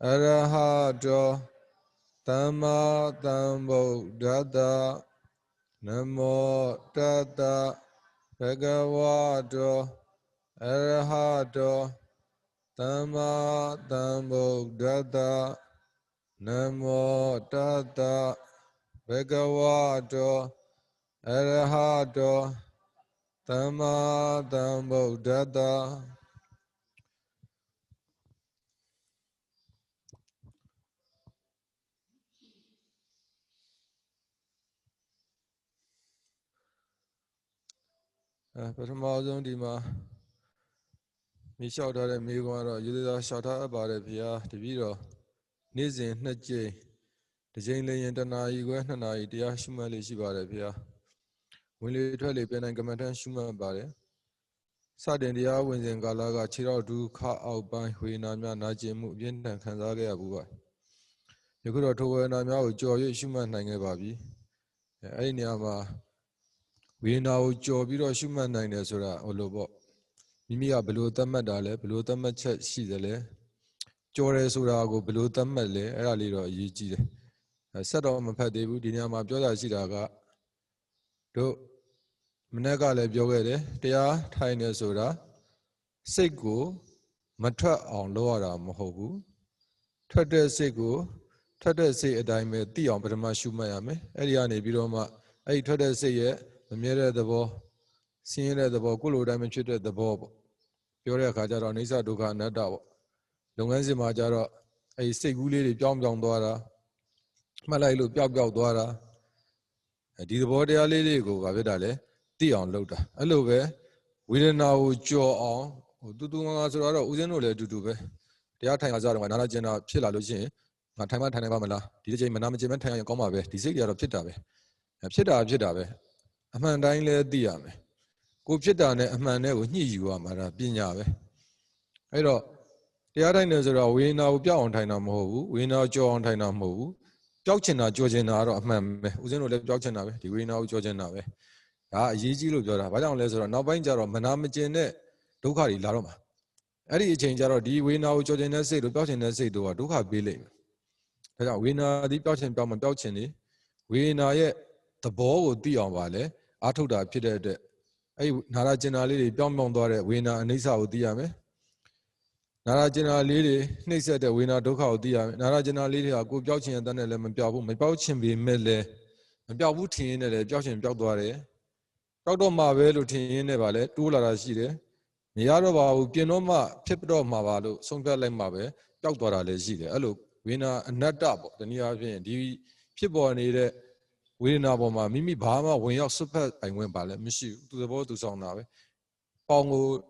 Arahato Tama Tambo Dada Namo Tata Bhagavato Arahato Tama Tambo Dada Namo Tata Bhagavato Arahato Tama Tambo Dada Paramazon Dima Michel Dada Miguano, Yuda Shata about Pia, the Viro, Nizin, Naji, the Jane Lantana, Iguana, Dia Shumali Shibara Pia. When you tell a pen and Gamatan Shuma Bare, Sudden the Awins and Galaga, Chiro do car out by Huinamia, Najim, Yen and Kanzaga Abua. You could have told Namia, Joy Shuman Nangababi, Anyama. We now Joe Biro Shuman Nangasura, Olobo. Mimia below the medale, below the match Shidale, Jore Surago, below the medley, Eraliro, Yiji. I said on my pet debut, Dinama Joda Shidaga. Do Menagale Jogere, Tia, Tiny Sura, Sego, Matra on Loara Mohobu, Tata Sego, Tata say a dime, Tion Perma Shumayame, Eliane Biroma, I Tata say it, the mirror the ball, seeing the ball, Kulu dimension the bob. Pure Kajara Nisa Duka Nada Lunganzi Majara, a Seguli Jom Dora, Malailu Piao Dora, a did the body a lady go Gavidale, Tion Lota. Alove, we didn't know Joe on, Dudumazara, Uzenole to do. The Atang Azar, Manajana, Pila Lugin, Matama Tanamala, DJ Manamajimenta and Comabe, the Ziggy of Pitabe, a Pita Pitabe, a man dying le diame. Go Pitane, a man never knew you are Mara Pinave. I know the other Nazara, we now Pion Tainamo, we now Joe on Tainamo, Jokina, Georgiana, Mam, Uzeno left Jokina, the we now Georgiana. Ah, Yiji Lujora, Vadam Lazara, now Banjaro, Manamajene, Dukari Laroma. Any change our D, we now Georgiana say to Belchina say to a Duka Billing. We now the Belchin Belman Belchini, we now yet the ball would be on Vale, Atuda Peter. Nara generally Belmondore, winner and Nisa Odiame. Nara generally, Nisa the winner Doka Odia, Nara generally a good Belchin and then a lemon Biabu, my Belchin be Mele, and Biabutin and a Belchin Beldore. Doctor Marvel, Lutin, Nevale, Tula Sire, Niarova, Pianoma, Pipro Mavalo, Songa Lemabe, Doctora Lesile. Look, winner and not double, the near the people needed. We know about Mimi Bama when you're super and went by Monsieur to the boat to Sonawe. Pongo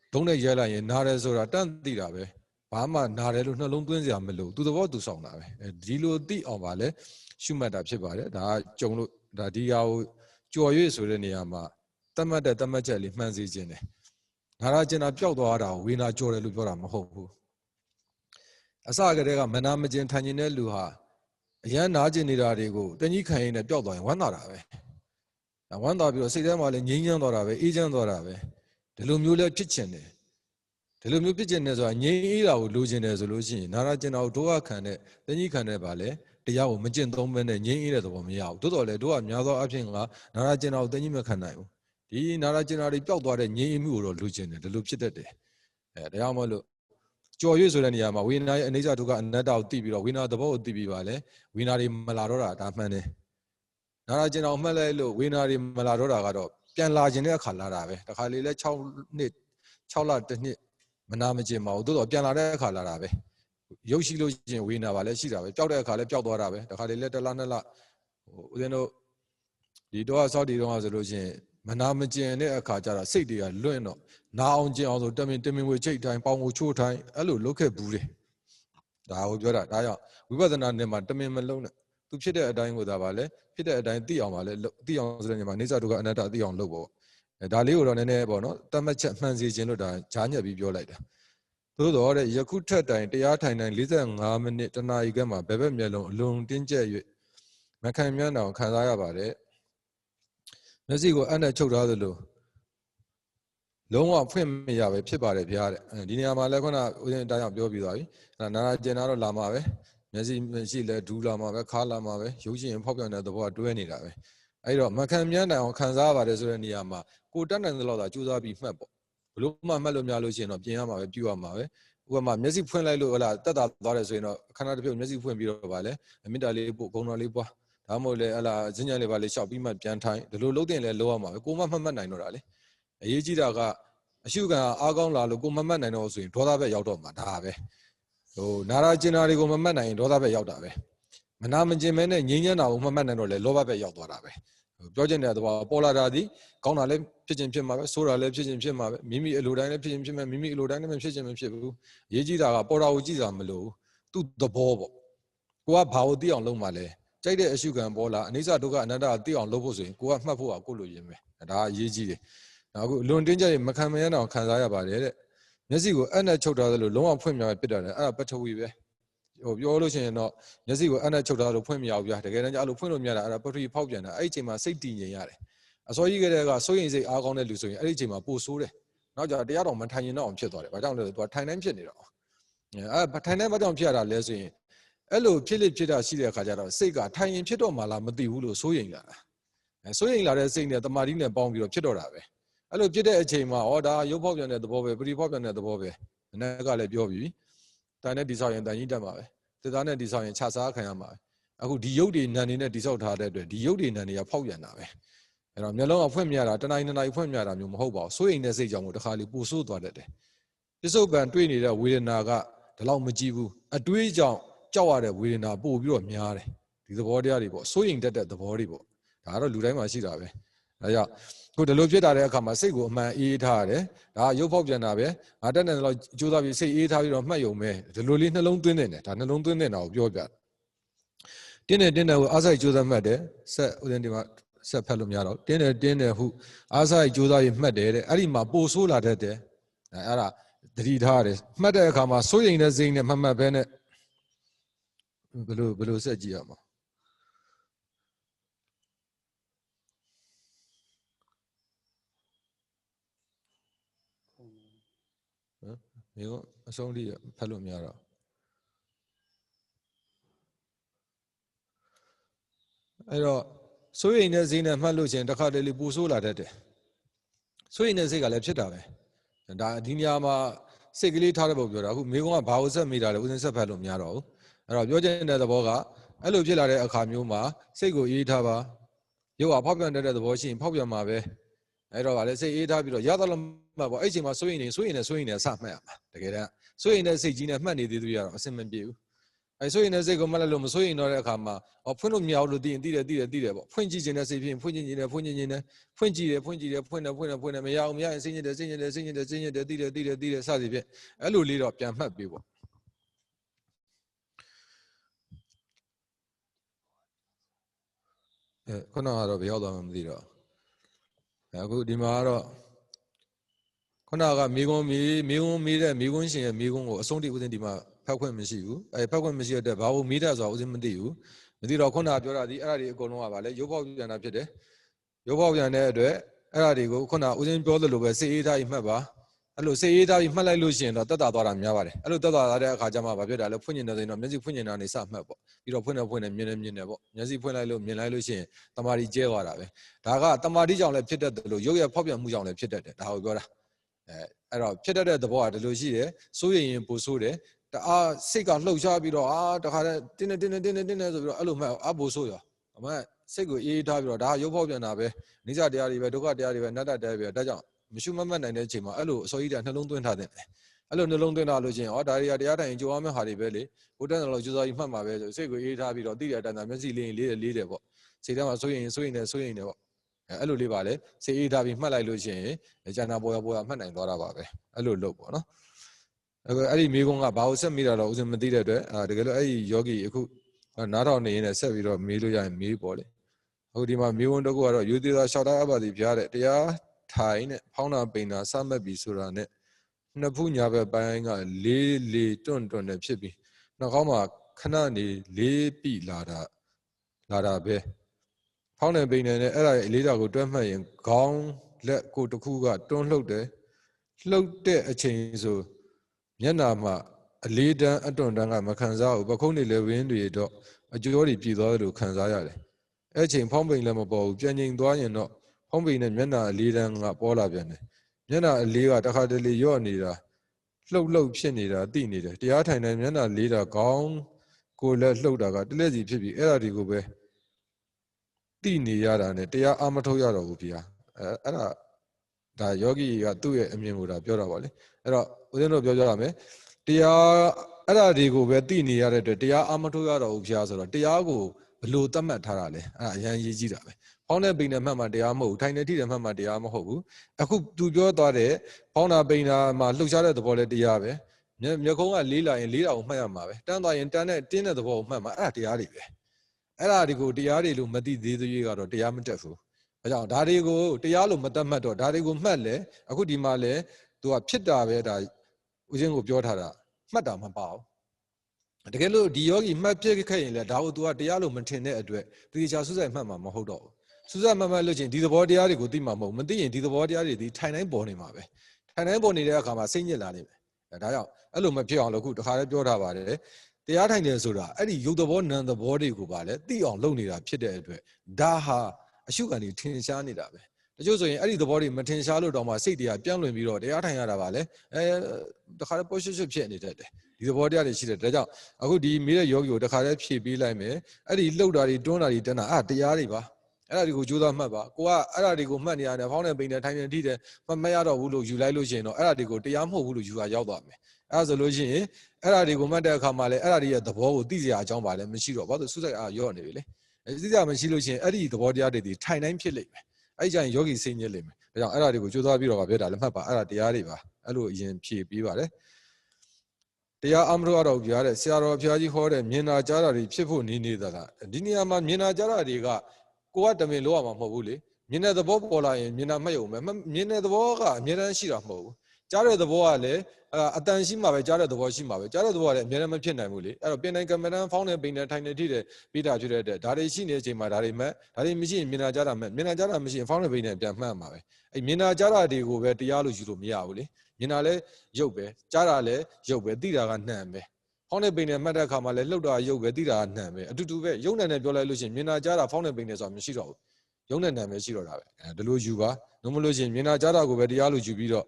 don't a yella in Nares or a Tandirabe. Bama Narelu no long twins Yamelo to the boat to Sonawe. A Dilo di Ovale, Shumata Chibare, that Jono, that Diao Joyous with any Yama, Tamada Tamacheli, Manzi Gene. Narajana Piodora, we not Jore Lubora Mahobu. Asaga Manamajan Tanine Luha. Yan Najiniradigo, then you can a build on one hour. And one W say them all in Yin Dorave, Ejan Dorave, the Lumula Kitchen. The Lumu Pigeon is a Yin losing as a losing, Narajan outdoor can then you can valley, the Yao Majin Domen and Yin at the woman Yao, Dodole, do a Miado Apinga, Narajan out the Nimacanayo. The Narajan built what a Yin Muro Lucian, the Lupchite. The Yamalu. Joyous or any Yama, we know and Nisa to get another TV, we know the boat TV Vale, we know in Maladora, that many. Narajan of Malay, we know in Maladora, Pian large in a Kalarabe, the Kalile Chow knit, Chowla the knit, Manamaji Maudu, Pianara Kalarabe. Yoshi Lucian, we know Alessira, Chowda Kale, Chowdorabe, the Kalile Lanala, you know, the door Saudi don't have the Lucian. Manamaji and a Kajara, City and Luno. Now, also, Timmy will take time, Pongo Chu time, a look at Buri. We were the name at Timmy Malone. To Peter a dine with Avale, Peter a dine Dion, Dion's Manisa to another Dion Lobo. A Dalio on an airborne, Tamacha Manzi Genoda, Chanya Biolata. To the order, Yakuta dine, the Artine and Lisa and Harmony, Tanai Gama, Bebe Melon, Lung Dinja, Macamiano, Kazaya Bade. Mexico and I told other low. လုံးဝဖွင့်မရပဲဖြစ်ပါတယ်ဗျာတဲ့ဒီနေရာမှာလည်းခုနဦးဇင်းတားအောင်ပြောပြီးသွားပြီနာနာကျင်တာတော့လာမှာပဲမျက်စိရှိလဲဒူးလာမှာပဲခါလာမှာပဲရုပ်ရှင်ဖောက်ပြန်တဲ့သဘောကတွဲနေတာပဲအဲ့တော့မခံမြန်းနိုင်အောင်ခံစားရပါတယ်ဆိုတဲ့နေရာမှာကိုတက်နိုင်သလောက်သာကြိုးစားပြီးမှတ်ပေါ့ဘလို့မှမှတ်လို့မရလို့ရှိရင်တော့ပြင်ရမှာပဲပြုရမှာပဲဥပမာမျက်စိဖွင့်လိုက်လို့ဟလာတက်တာသွားတယ်ဆိုရင်တော့ခဏတစ်ပြုတ်မျက်စိဖွင့်ပြီးတော့ဗာလဲမေတ္တာလေးပို့ဂုဏ်တော်လေးပွားဒါမှမဟုတ်လေဟလာဇင်းညံလေးပါလေးရှောက်ပြီးမှပြန်ထိုင်ဒီလိုလုပ်တင်လဲလုပ်ရမှာပဲကိုမှမှတ်နိုင်တော့တာလေအရေးကြီးတာကအရှုခံအားကောင်းလာလို့ကိုမမှတ်နိုင်တော့ဆိုရင်ဒေါသဘက်ရောက်တော့မှာဒါပဲဟိုနာရာကျင်နာတွေကိုမမှတ်နိုင်ရင်ဒေါသဘက်ရောက်တာပဲမနာမကျင်မဲနဲ့ငြိမ်းချမ်းတာကိုမမှတ်နိုင်တော့လေလောဘဘက်ရောက်သွားတာပဲပြောချင်တဲ့သဘောပေါ်လာတာဒီကောင်းတာလည်းဖြစ်ခြင်းဖြစ်မှာပဲဆိုးတာလည်းဖြစ်ခြင်းဖြစ်မှာပဲမိမိအလိုတိုင်းလည်းဖြစ်ခြင်းဖြစ်မှာမိမိအလိုတိုင်းလည်းမဖြစ်ခြင်းမဖြစ်ဘူးအရေးကြီးတာကပေါ်တာကိုကြည့်တာမလို့သူ့သဘောပေါ့ကိုကဘာကိုသိအောင်လုပ်မှလဲကြိုက်တဲ့အရှုခံပေါ်လာအနိစ္စဒုက္ခအနတ္တသိအောင်လုပ်ဖို့ဆိုရင်ကိုကမှတ်ဖို့ကကိုလိုရင်းပဲဒါအရေးကြီးတယ်နောက်အခုလွန်တင်းကြရင်မခံမရအောင်ခံစားရပါတယ်တဲ့မျက်စိကိုအဲ့နဲ့ချုပ်ထားသလိုလုံးဝဖွင့်မြာဖြစ်တာလေအဲ့ဒါပထဝီပဲဟိုပြောလို့ရှိရင်တော့မျက်စိကိုအဲ့နဲ့ချုပ်ထားလို့ဖွင့်မရဘူးဗျာတကယ်တမ်းကျအဲ့လိုဖွင့်လို့မရတာအဲ့ဒါပထဝီဖောက်ပြန်တာအဲ့ဒီအချိန်မှာစိတ်တည်ငြိမ်ရတယ်အစောကြီးကတည်းကစိုးရိမ်စိတ်အားကောင်းတဲ့လူဆိုရင်အဲ့ဒီအချိန်မှာပိုဆိုးတယ်နောက်ကြတရားတော်မထိုင်ရင်တော့အောင်ဖြစ်သွားတယ်ဘာကြောင့်လဲဆိုတော့ထိုင်တိုင်းဖြစ်နေတော့အဲ့ထိုင်တိုင်းဘာကြောင့်ဖြစ်ရတာလဲဆိုရင်အဲ့လိုဖြစ်လိဖြစ်တာရှိတဲ့အခါကျတော့စိတ်ကထိုင်ရင်ဖြစ်တော့မှလားမသိဘူးလို့စိုးရိမ်လာတာစိုးရိမ်လာတဲ့စိတ်နဲ့တမာတိနဲ့ပေါင်းပြီးတော့ဖြစ်တော့တာပဲအဲ့လိုဖြစ်တဲ့အချိန်မှာဩဒါရုပ်ဖောက်ပြန်တဲ့သဘောပဲပရိဖောက်ပြန်တဲ့သဘောပဲနည်းကလည်းပြောပြီးတန်နဲ့တိဆောက်ရင်တန်ကြီးတက်မှာပဲသစ္စာနဲ့တိဆောက်ရင်ခြာစားခံရမှာပဲအခုဒီရုပ်တွေနံနေနဲ့တိဆောက်ထားတဲ့အတွက်ဒီရုပ်တွေနံတွေကဖောက်ပြန်တာပဲအဲ့တော့မျက်လုံးကဖွင့်မြတာတနိုင်ဖွင့်မြတာမျိုးမဟုတ်ပါဘူးစိုးရိမ်တဲ့စိတ်ကြောင့်မို့တခါလေပူဆိုးသွားတတ်တယ်ပစ္စုပန်တွေ့နေတဲ့ဝေဒနာကဒီလောက်မကြည့်ဘူးအတွေးကြောင့်ကြောက်ရတဲ့ဝေဒနာပို့ပြီးတော့များတယ်ဒီသဘောတရားတွေပေါ့စိုးရိမ်တတ်တဲ့သဘောတွေပေါ့ဒါကတော့လူတိုင်းမှာရှိတာပဲဒါကြောင့်ကိုဒီလိုဖြစ်တာတဲ့အခါမှာစိတ်ကိုအမှန်အေးထားရတယ်ဒါရုပ်ဖောက်ပြန်တာပဲငါတက်နေတော့ကြိုးစားပြီးစိတ်အေးထားပြီးတော့မှတ်ယုံပဲဒီလိုလေးနှလုံးသွင်းနေတယ်ဒါနှလုံးသွင်းနေတာကိုပြောပြတင်းတယ်ကိုအားစိုက်ကြိုးစားမှတ်တယ်ဆက်ဥစဉ်ဒီမှာဆက်ဖတ်လို့မရတော့တင်းတယ်ဟုအားစိုက်ကြိုးစားပြီးမှတ်တယ်တဲ့အဲ့ဒီမှာပိုဆိုးလာတတ်တယ်အဲ့ဒါသတိထားရတယ်မှတ်တဲ့အခါမှာစိုးရိမ်တဲ့စိတ်နဲ့မှတ်ပဲနဲ့ဘယ်လိုဆက်ကြည့်ရမှာမြေကအဆုံးထိဖတ်လို့မရတော့အဲ့တော့စိုးရိမ်တဲ့စိတ်နဲ့မှတ်လို့ချင်းတစ်ခါတလေပူဆိုးလာတတ်တယ်စိုးရိမ်တဲ့စိတ်ကလည်းဖြစ်တာပဲဒါဒီနေရာမှာစိတ်ကလေးထားတဲ့ပုံပြောတာအခုမိကုံးကဘာလို့ဆက်မိတာလဲဥစဉ်ဆက်ဖတ်လို့မရတော့ဘူးအဲ့တော့ပြောချင်တဲ့သဘောကအဲ့လိုဖြစ်လာတဲ့အခါမျိုးမှာစိတ်ကိုအေးထားပါရုပ်ကဖောက်ပြန်တဲ့သဘောရှိရင်ဖောက်ပြန်မှာပဲအဲ့တော့ဗာလေစိတ်အေးထားပြီးတော့ရသလိုမှတ်ပေါ့အဲ့ချိန်မှာစိုးရိမ်နေစမှတ်ရမှာတကယ်တမ်းစိုးရိမ်တဲ့စိတ်ကြီးနဲ့မှတ်နေသေးသေးရတော့အဆင်မပြေဘူးအဲ့စိုးရိမ်တဲ့စိတ်ကိုမှတ်လိုက်လို့မစိုးရိမ်တော့တဲ့အခါမှာဖွင့်လို့မရဘူးလို့သိရင်သိတယ်ပေါ့ဖွင့်ကြည့်ခြင်းနဲ့စိတ်ဖြင့်ဖွင့်ကြည့်ခြင်းနဲ့ဖွင့်ကြည့်တယ်ဖွင့်တယ်မရအောင်မရရင်စိတ်ညစ်တယ်သိတယ်စသည်ဖြင့်အဲ့လိုလေးတော့ပြန်မှတ်ပေးပေါ့ခုနကတော့ဘယ်ရောက်သွားမှမသိတော့အခုဒီမှာကတော့ခုနကမိကုံးမေးတဲ့မိကုံးရှင်ရဲ့မိကုံးကိုအဆုံးထိဥစဉ်ဒီမှာဖတ်ခွင့်မရှိဘူးဖတ်ခွင့်မရှိတဲ့ဘာလို့မေးတာဆိုတာဥစဉ်မသိဘူးမသိတော့ခုနကပြောတာဒီအဲ့ဒါတွေအကုန်လုံးကဗာလဲရုပ်ပေါက်ပြန်တာဖြစ်တယ်ရုပ်ပေါက်ပြန်တဲ့အတွက်အဲ့ဒါတွေကိုခုနဥစဉ်ပြောသလိုပဲစိတ်အေးထားပြီးမှတ်ပါအဲ့လိုစိတ်အေးထားပြီးမှတ်လိုက်လို့ရှိရင်တော့တက်တာသွားတာများပါတယ်အဲ့လိုတက်တာသွားတဲ့အခါကျမှဗာဖြစ်တာလဲဖွင့်ကျင်တဲ့စိတ်တော့မျက်စိဖွင့်ကျင်တာနေစမှတ်ပေါ့ပြီးတော့ဖွင့်တယ်မြင်တယ်ပေါ့မျက်စိဖွင့်လိုက်လို့မြင်လိုက်လို့ရှိရင်တမာတိကျဲသွားတာပဲဒါကတမာတိကြောင့်လည်းဖြစ်တတ်တယ်လို့ရုပ်ရဲ့ဖောက်ပြန်မှုကြောင့်လည်းဖြစ်တတ်တယ်ဒါကိုပြောတာအဲ့တော့ဖြစ်တတ်တဲ့သဘောကဒီလိုရှိတယ်စိုးရင်ပိုဆိုးတယ်တအားစိတ်ကလှုပ်ရှားပြီးတော့တခါတည်းတင်းနေဆိုပြီးတော့အဲ့လိုမှအပိုဆိုးရောအမှစိတ်ကိုအေးထားပြီးတော့ဒါရုပ်ဖောက်ပြန်တာပဲနိစ္စတရားတွေပဲဒုက္ခတရားတွေပဲအနတ္တတရားတွေပဲဒါကြောင့်မရှုမမှတ်နိုင်တဲ့အချိန်မှာအဲ့လိုအစောကြီးတည်းနှလုံးသွင်းထားတဲ့အဲ့လိုနှလုံးသွင်းထားလို့ချင်းဒါတွေကတရားတိုင်းကြိုးအောင်မဲ့ဟာတွေပဲလေဘုဒ္ဓတော်လို့ကြိုးစားပြီးမှတ်မှာပဲဆိုစိတ်ကိုအေးထားပြီးတော့သိတဲ့အတိုင်းသာမျက်စိလေးလေးတယ်ပေါ့စိတ်ထဲမှာစိုးရင်ပေါ့အဲ့လိုလေးပါလေစိတ်အေးထားပြီးမှတ်လိုက်လို့ချင်းကျန်တာပေါ်မှတ်နိုင်သွားတာပါပဲအဲ့လိုလုပ်ပေါ့နော်အဲ့ဒီမိကုံးကဘာလို့ဆက်မိတာတော့ဥစဉ်မသိတဲ့အတွက်တကယ်လို့အဲ့ဒီယောဂီအခုနားထောင်နေရင်လည်းဆက်ပြီးတော့မေးလို့ရရင်မေးပေါ့လေအခုဒီမှာမိကုံးတစ်ခုကတော့ယူသေးတာလျှောက်တာအပါစီဖျားတဲ့တရားထိုင်နဲ့ဖောင်းတာပိန်တာစမှတ်ပြီးဆိုတာနဲ့နှစ်ဖူးညာဘက်ပိုင်းကလေးတွန့်နဲ့ဖြစ်ပြီးနှာခေါင်းမှာခဏနေလေးပိလာတာပဲဖောင်းတဲ့ပိန်နဲ့အဲ့ဒါရဲ့အလေးတာကိုတွဲမှတ်ရင်ခေါင်းလက်ကိုတစ်ခုကတွန်းလှုပ်တယ် လှုပ်တဲ့အချိန်ဆိုမျက်နာမှာအလေးတန်းအတွန်တန်းကမခံစားဘူးပခုံးတွေလည်းဝင်းတွေတော့အကျိုးတွေပြည်သွားတယ်လို့ခံစားရတယ်အဲ့ချိန်ဖောင်းပိန်လည်းမပေါ်ဘူးပြန်ငိမ်သွားရင်တော့ဖောင်းပိန်နဲ့မျက်နာအလေးတန်းကပေါ်လာပြန်တယ်မျက်နာအလေးကတစ်ခါတလေရော့နေတာလှုပ်ဖြစ်နေတာသိနေတယ်တရားထိုင်တဲ့မျက်နာလေးတာခေါင်းကိုလည်းလှုပ်တာကတလက်စီဖြစ်ပြီးအဲ့ဒါတွေကိုပဲသိနေရတာနဲ့တရားအာမထုတ်ရတော့ဘူးဗျာအဲ့ဒါယောဂီကသူ့ရဲ့အမြင်ကိုဒါပြောတာပါလေအဲ့တော့ဦးဇင်းတို့ပြောကြရမယ်တရားအဲ့ဒါတွေကိုပဲသိနေရတဲ့အတွက်တရားအာမထုတ်ရတော့ဘူးဗျာဆိုတော့တရားကိုဘလို့သတ်မှတ်ထားတာလဲအဲ့ဒါအရင်ရေးကြည့်တာပဲဖောင်းတဲ့ပိန်နဲ့မှတ်မှတရားမဟုတ်ဘူးထိုင်တဲ့ထိတဲ့မှတ်မှတရားမဟုတ်ဘူးအခုသူပြောသွားတဲ့ဖောင်းတာပိန်တာမှာလှုပ်ရှားတဲ့သဘောလဲတရားပဲမျက်ခုံးကလေးလာရင်လေးတာကိုမှတ်ရမှာပဲတန်းသွားရင်တန်းနဲ့တင်းတဲ့သဘောကိုမှတ်မှာအဲ့ဒါတရားတွေပဲအဲ့ဒါတွေကိုတရားတွေလို့မသိသေးသေးကတော့တရားမတက်ဘူးအဲကြောင့်ဒါတွေကိုတရားလို့မတတ်မှတ်တော့ဒါတွေကိုမှတ်လဲအခုဒီမှာလဲသူကဖြစ်တာပဲဒါဦးဇင်းကိုပြောထားတာမှတ်တာမပါဘူးတကယ်လို့ဒီယောဂီမှတ်ဖြစ်ခဲ့ရင်လဲဒါကိုသူကတရားလို့မထင်တဲ့အတွက်သူချာဆုစိုက်မှတ်မှာမဟုတ်တော့ဘူးဆုစိုက်မှတ်လို့ချင်းဒီသဘောတရားတွေကိုသိမှာမဟုတ်မသိရင်ဒီသဘောတရားတွေဒီထိုင်တိုင်းပေါ်နေမှာပဲထိုင်တိုင်းပေါ်နေတဲ့အခါမှာစိတ်ညစ်လာနေမယ်ဒါကြောင့်အဲ့လိုမဖြစ်အောင်လို့ခုတခါလေးပြောထားပါတယ်တရားထိုင်တယ်ဆိုတာအဲ့ဒီယုတ်သဘောနံသဘောတွေကိုပါလဲသိအောင်လုပ်နေတာဖြစ်တဲ့အတွက်ဒါဟာအရှုခံတွေထင်ရှားနေတာပဲတချို့ဆိုရင်အဲ့ဒီသဘောတွေမထင်ရှားလို့တော့မှစိတ်တွေကပြန့်လွင်ပြီးတော့တရားထိုင်ရတာပါလေတခါလေးပေါ်ရွှတ်ဖြစ်နေတတ်တယ်ဒီသဘောတရားတွေရှိတယ်ဒါကြောင့်အခုဒီမိတဲ့ယောဂီကိုတခါလေးဖြည့်ပေးလိုက်မယ်အဲ့ဒီလှုပ်တာတွေတွန်းတာတွေတန်းတာတရားတွေပါအဲ့ဒါတွေကိုကြိုးစားမှတ်ပါကိုကအဲ့ဒါတွေကိုမှတ်နေရတယ်ဖောင်းနေပိန်နေထိုင်နေထိတယ်မရတော့ဘူးလို့ယူလိုက်လို့ရှိရင်တော့အဲ့ဒါတွေကိုတရားမဟုတ်ဘူးလို့ယူရရောက်သွားမယ်အဲ့ဒါဆိုလို့ရှိရင်အဲ့ဒါတွေကိုမှတ်တဲ့အခါမှာလည်းအဲ့ဒါတွေရဲ့သဘောကိုသိစရာအကြောင်းပါလဲမရှိတော့ဘာလို့ဆုစိုက်ရော့နေပြီလေသိစရာမရှိလို့ရှိရင်အဲ့ဒီသဘောတရားတွေဒီထိုင်တိုင်းဖြစ်လိမ့်မယ်အဲ့ကြရင်ယောဂီစိတ်ညစ်လိမ့်မယ်ဒါကြောင့်အဲ့ဒါတွေကိုကြိုးစားပြီးတော့ပြောတာလည်းမှတ်ပါအဲ့ဒါတရားတွေပါအဲ့လိုအရင်ဖြည့်ပြီးပါတယ်တရားအမလို့တော့ပြရတဲ့ဆရာတော်ဘုရားကြီးဟောတဲ့မြင်နာကြားတာတွေဖြစ်ဖို့နေနေတာလားဒီနေရာမှာမြင်နာကြားတာတွေကကိုကတမင်လို့ရမှာမဟုတ်ဘူးလေမြင်တဲ့သဘောပေါ်လာရင်မြင်နာမှတ်ရုံပဲမြင်တဲ့သဘောကအမြဲတမ်းရှိတာမဟုတ်ဘူးကြားတဲ့သဘောကလည်းအတန်ရှိမှာပဲကြားတဲ့သဘောရှိမှာပဲကြားတဲ့သဘောကလည်းအမြဲတမ်းမဖြစ်နိုင်ဘူးလေအဲ့တော့ပြင်တိုင်းကမ္မဋ္ဌာန်းဖောင်းနေပိန်နေထိုင်နေထိတဲ့ပြီးတာဖြစ်တဲ့အတွက်ဒါတွေရှိနေတဲ့အချိန်မှာဒါတွေမှတ်ဒါတွေမရှိရင်မြင်နာကြားတာမှတ်မြင်နာကြားတာမရှိရင်ဖောင်းနေပိန်နေပြန်မှတ်မှာပဲအဲ့မြင်နာကြားတာတွေကိုပဲတရားလို့ယူလို့မရဘူးလေမြင်တာလည်းရုပ်ပဲကြားတာလည်းရုပ်ပဲသိတာကနှံပဲဖောင်းနေပိန်နေမှတ်တဲ့အခါမှာလည်းလှုပ်တာရုပ်ပဲသိတာကနှံပဲအတူတူပဲရုပ်နဲ့ပြောလိုက်လို့ရှိရင်မြင်နာကြားတာဖောင်းနေပိန်နေဆိုတာမရှိတော့ဘူးရုပ်နဲ့နာမည်ရှိတော့တာပဲဒီလိုယူပါနှုတ်မလို့ရှိရင်မြင်နာကြားတာကိုပဲတရားလို့ယူပြီးတော့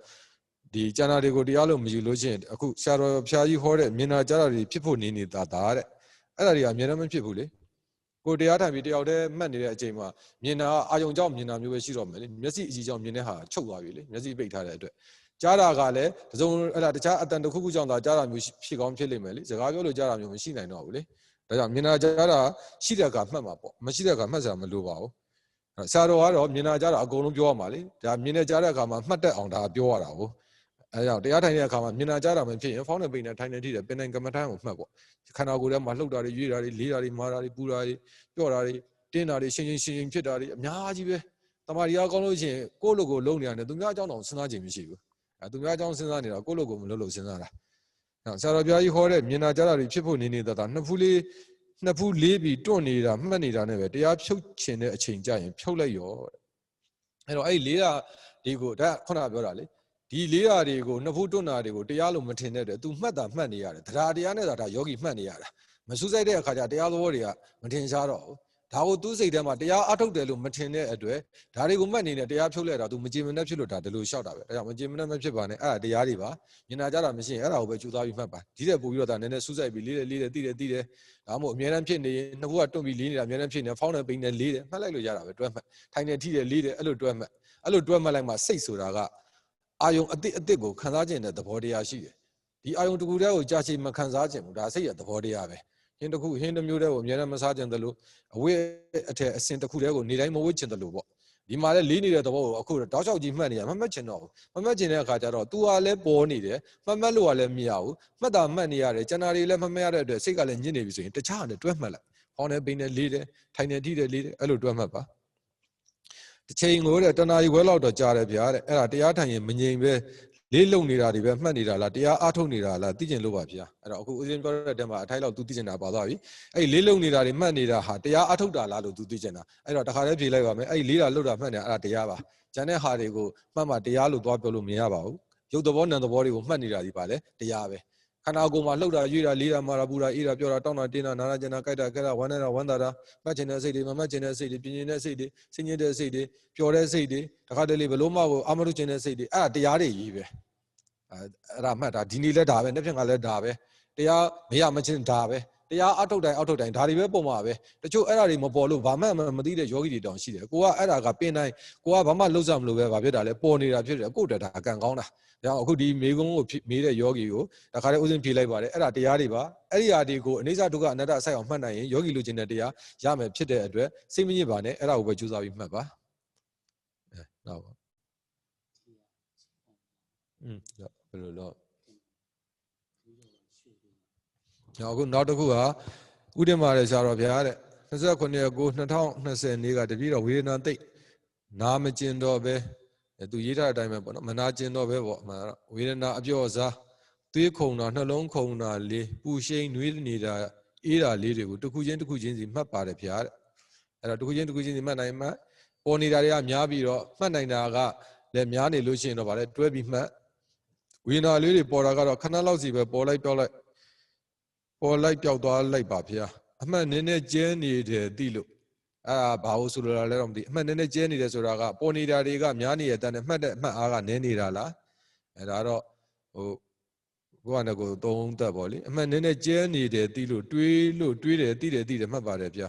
ဒီကျန်တာတွေကိုတရားလို့မယူလို့ရှိရင်အခုဆရာတော်ဖျားကြီးဟောတဲ့မြင်နာကြားတာတွေဖြစ်ဖို့နေတာတဲ့အဲ့ဒါတွေကအများနဲ့မဖြစ်ဘူးလေကိုတရားထိုင်ပြီးတယောက်တည်းမှတ်နေတဲ့အချိန်မှာမြင်တာအာယုံကြောင့်မြင်တာမျိုးပဲရှိတော့မယ်လေမျက်စိအကြည့်ကြောင့်မြင်တဲ့ဟာချုပ်သွားပြီလေမျက်စိပိတ်ထားတဲ့အတွက်ကြားတာကလည်းတစုံအဲ့ဒါတခြားအတန်တစ်ခုခုကြောင့်သာကြားတာမျိုးဖြစ်ကောင်းဖြစ်လိမ့်မယ်လေစကားပြောလို့ကြားတာမျိုးမရှိနိုင်တော့ဘူးလေဒါကြောင့်မြင်နာကြားတာရှိတဲ့အခါမှတ်မှာပေါ့မရှိတဲ့အခါမှတ်စရာမလိုပါဘူးဆရာတော်ကတော့မြင်နာကြားတာအကုန်လုံးပြောရမှာလေဒါမြင်နေကြားတဲ့အခါမှာမှတ်တတ်အောင်ဒါပြောရတာကိုအဲကြောင့်တရားထိုင်တဲ့အခါမှာမြင်နာကြားတာမဖြစ်ရင်ဖောင်းနေပိန်နေထိုင်နေထိတယ်ပင်တိုင်းကမ္မဋ္ဌာန်းကိုမှတ်ပေါ့ခန္ဓာကိုယ်ထဲမှာလှုပ်တာတွေရွေ့တာတွေလေးတာတွေမာတာတွေပူတာတွေပြော့တာတွေတင်းတာတွေရှင်းဖြစ်တာတွေအများကြီးပဲတမာရီအားကောင်းလို့ရှိရင်ကိုယ့်လိုကိုလုံနေရတယ်သူများအကြောင်းတော့စဉ်းစားခြင်းမရှိဘူးသူများအကြောင်းစဉ်းစားနေတာကိုယ့်လိုကိုမလုပ်လို့စဉ်းစားတာဆရာတော်ဘုရားကြီးဟောတဲ့မြင်နာကြားတာတွေဖြစ်ဖို့နေတာနှစ်ဖူးလေးပြီးတွန့်နေတာမှတ်နေတာနဲ့ပဲတရားဖြုတ်ချင်တဲ့အချိန်ကြရင်ဖြုတ်လိုက်ရောအဲ့တော့အဲ့လေးတာဒီကိုဒါခုနပြောတာလေဒီလေးတာတွေကိုနှစ်ဖူးတွန့်တာတွေကိုတရားလို့မထင်တဲ့အတွက် तू မှတ်တာမှတ်နေရတယ်တရားနဲ့ဒါယောဂီမှတ်နေရတာမစူးစိုက်တဲ့အခါကျတရားသဘောတွေကမထင်ရှားတော့ဘူးဒါကိုသူ့စိတ်ထဲမှာတရားအထုတ်တယ်လို့မထင်တဲ့အတွက်ဒါတွေကိုမှတ်နေတဲ့တရားဖြုတ်လိုက်တာ तू မကြည်မနှက်ဖြစ်လို့ဒါဒီလိုလျှောက်တာပဲဒါကြောင့်မကြည်မနှက်မဖြစ်ပါနဲ့အဲ့ဒါတရားတွေပါမြင်နာကြတာမရှိရင်အဲ့ဒါကိုပဲကြိုးစားပြီးမှတ်ပါဒီတဲ့ပို့ပြီးတော့ဒါနည်းနည်းစူးစိုက်ပြီးလေးတယ်သိတယ်ဒါမှမဟုတ်အများအားဖြင့်နေရင်နှစ်ခုကတွန့်ပြီးလေးနေတာအများအားဖြင့်နေဖောင်းနေပိန်နေလေးတယ်မှတ်လိုက်လို့ရတာပဲတွဲမှတ်ထိုင်နေထိတယ်လေးတယ်အဲ့လိုတွဲမှတ်လိုက်မှစိတ်ဆိုတာကအာယုံအစ်ကိုခံစားခြင်းတဲ့သဘောတရားရှိတယ်ဒီအာယုံတစ်ခုတည်းကိုကြာရှည်မခံစားခြင်းဘူးဒါစိတ်ရဲ့သဘောတရားပဲဟင်းတစ်မျိုးတည်းကိုအများနဲ့မစားခြင်းတလို့အဝိအထက်အစင်တစ်ခုတည်းကိုနေတိုင်းမဝိခြင်းတလို့ပေါ့ဒီမှာလည်းလေးနေတဲ့သဘောကိုအခုတောက်လျှောက်ကြီးမှတ်နေရမမှတ်ချင်တော့ဘူးမမှတ်ချင်တဲ့အခါကျတော့ तू ကလည်းပေါ်နေတယ်မှတ်လို့ကလည်းမရဘူးမှတ်တာမှတ်နေရတယ်ကျန်တာတွေလည်းမမှတ်ရတဲ့အတွက်စိတ်ကလည်းညစ်နေပြီဆိုရင်တခြားနဲ့တွဲမှတ်လိုက်ဟောင်းနေပိန်နေလေးတယ်ထိုင်နေထိတယ်လေးတယ်အဲ့လိုတွဲမှတ်ပါတစ်ချိန်ကိုတဲ့တဏှာကြီးဝဲလောက်တော့ကြားတယ်ဗျာတဲ့အဲ့ဒါတရားထိုင်ရင်မငြိမ်ပဲလေးလုံနေတာတွေပဲမှတ်နေတာလားတရားအားထုတ်နေတာလားသိကျင်လို့ပါဗျာအဲ့တော့အခုဦးဇင်းပြောတဲ့တဲမှာအထိုက်လောက် तू သိကျင်တာပါသွားပြီအဲ့လေးလုံနေတာတွေမှတ်နေတာဟာတရားအားထုတ်တာလားလို့ तू သိကျင်တာအဲ့တော့တခါတည်းဖြေလိုက်ပါမယ်အဲ့လေးတာလှုပ်တာမှတ်နေတာအဲ့ဒါတရားပါကျန်တဲ့ဟာတွေကိုမှတ်မှတရားလို့သွားပြောလို့မရပါဘူး ရုပ်သဘောနာမ်သဘောတွေကိုမှတ်နေတာဒီပါလေတရားပဲခန္ဓာကိုယ်မှာလှုပ်တာရွေ့တာလေးတာမာတာပူတာအေးတာပြောတာတောင်းတာတင်းတာနာတာကျင်တာကြိုက်တာခက်တာဝမ်းနေတာဝမ်းသာတာမှတ်ချင်တဲ့စိတ်တွေမမှတ်ချင်တဲ့စိတ်တွေပြင်းပြင်းတဲ့စိတ်တွေဆင်းရဲတဲ့စိတ်တွေပျော်တဲ့စိတ်တွေတခါတလေဘလို့မှကိုအာမလို့ချင်တဲ့စိတ်တွေအဲ့ဒါတရားတွေကြီးပဲအဲ့ဒါမှတ်တာဒီနေ့လဲဒါပဲနေ့ဖြင့်ကလည်းဒါပဲတရားမရမချင်းဒါပဲတရားအထုတ်တိုင်းဒါတွေပဲပုံမှာပဲတချို့အဲ့ဒါတွေမပေါ်လို့ဘာမှမသိတဲ့ယောဂီတွေတောင်ရှိတယ်ကိုကအဲ့ဒါကပင်တိုင်းကိုကဘာမှလှုပ်ဆောင်မလို့ပဲဘာဖြစ်တာလဲပေါ်နေတာဖြစ်တယ်ကို့တက်တာကံကောင်းတာဒါအခုဒီမေကုန်းကိုမေးတဲ့ယောဂီကိုတခါတည်းဥစဉ်ဖြေလိုက်ပါတယ်အဲ့ဒါတရားတွေပါအဲ့ဒီဟာတွေကိုအနိစ္စဒုက္ခအနတ္တအဆိုင်အောင်မှတ်နိုင်ရင်ယောဂီလူချင်းတဲ့တရားရမယ်ဖြစ်တဲ့အတွက်စိတ်မညစ်ပါနဲ့အဲ့ဒါကိုပဲကြိုးစားပြီးမှတ်ပါနောက်ပါဘယ်လိုလို့အခုနောက်တစ်ခုကဥဒိမာရဲ့ဆရာတော်ဗျာတဲ့29ရက်9 2020နေ့ကတပြည့်တော့ဝေဒနာသိနာမကျင်တော့ပဲသူရေးထားတဲ့အတိုင်းပဲပေါ့နော်မနာကျင်တော့ပဲပေါ့အမှန်တော့ဝေဒနာအပြော့စားသွေးခုန်တာနှလုံးခုန်တာလေးပူရှိန်နှွေးနေတာအေးတာလေးတွေကိုတစ်ခုချင်းစီမှတ်ပါတယ်ဗျာတဲ့အဲ့တော့တစ်ခုချင်းစီမှတ်နိုင်မှပေါ်နေတာတွေကများပြီးတော့မှတ်နိုင်တာကလည်းများနေလို့ရှိရင်တော့ဗါလဲတွဲပြီးမှတ်ဝေဒနာလေးတွေပေါ်တာကတော့ခဏလောက်စီပဲပေါ်လိုက်ပြောက်သွားလိုက်ပါဗျာအမှတ်နည်းနည်းကျဲနေတယ်သိလို့အဲ့ဒါဘာလို့ဆိုလိုတာလဲတော့မသိအမှတ်နည်းနည်းကျဲနေတယ်ဆိုတာကပေါ်နေတာတွေကများနေရတဲ့မှတ်တဲ့အမှတ်အားကနည်းနေတာလားအဲ့ဒါတော့ဘုရားနဲ့ကိုသုံးသက်ပေါ့လေအမှတ်နည်းနည်းကျဲနေတယ်သိလို့တွေးတယ်သိတယ်မှတ်ပါတယ်ဗျာ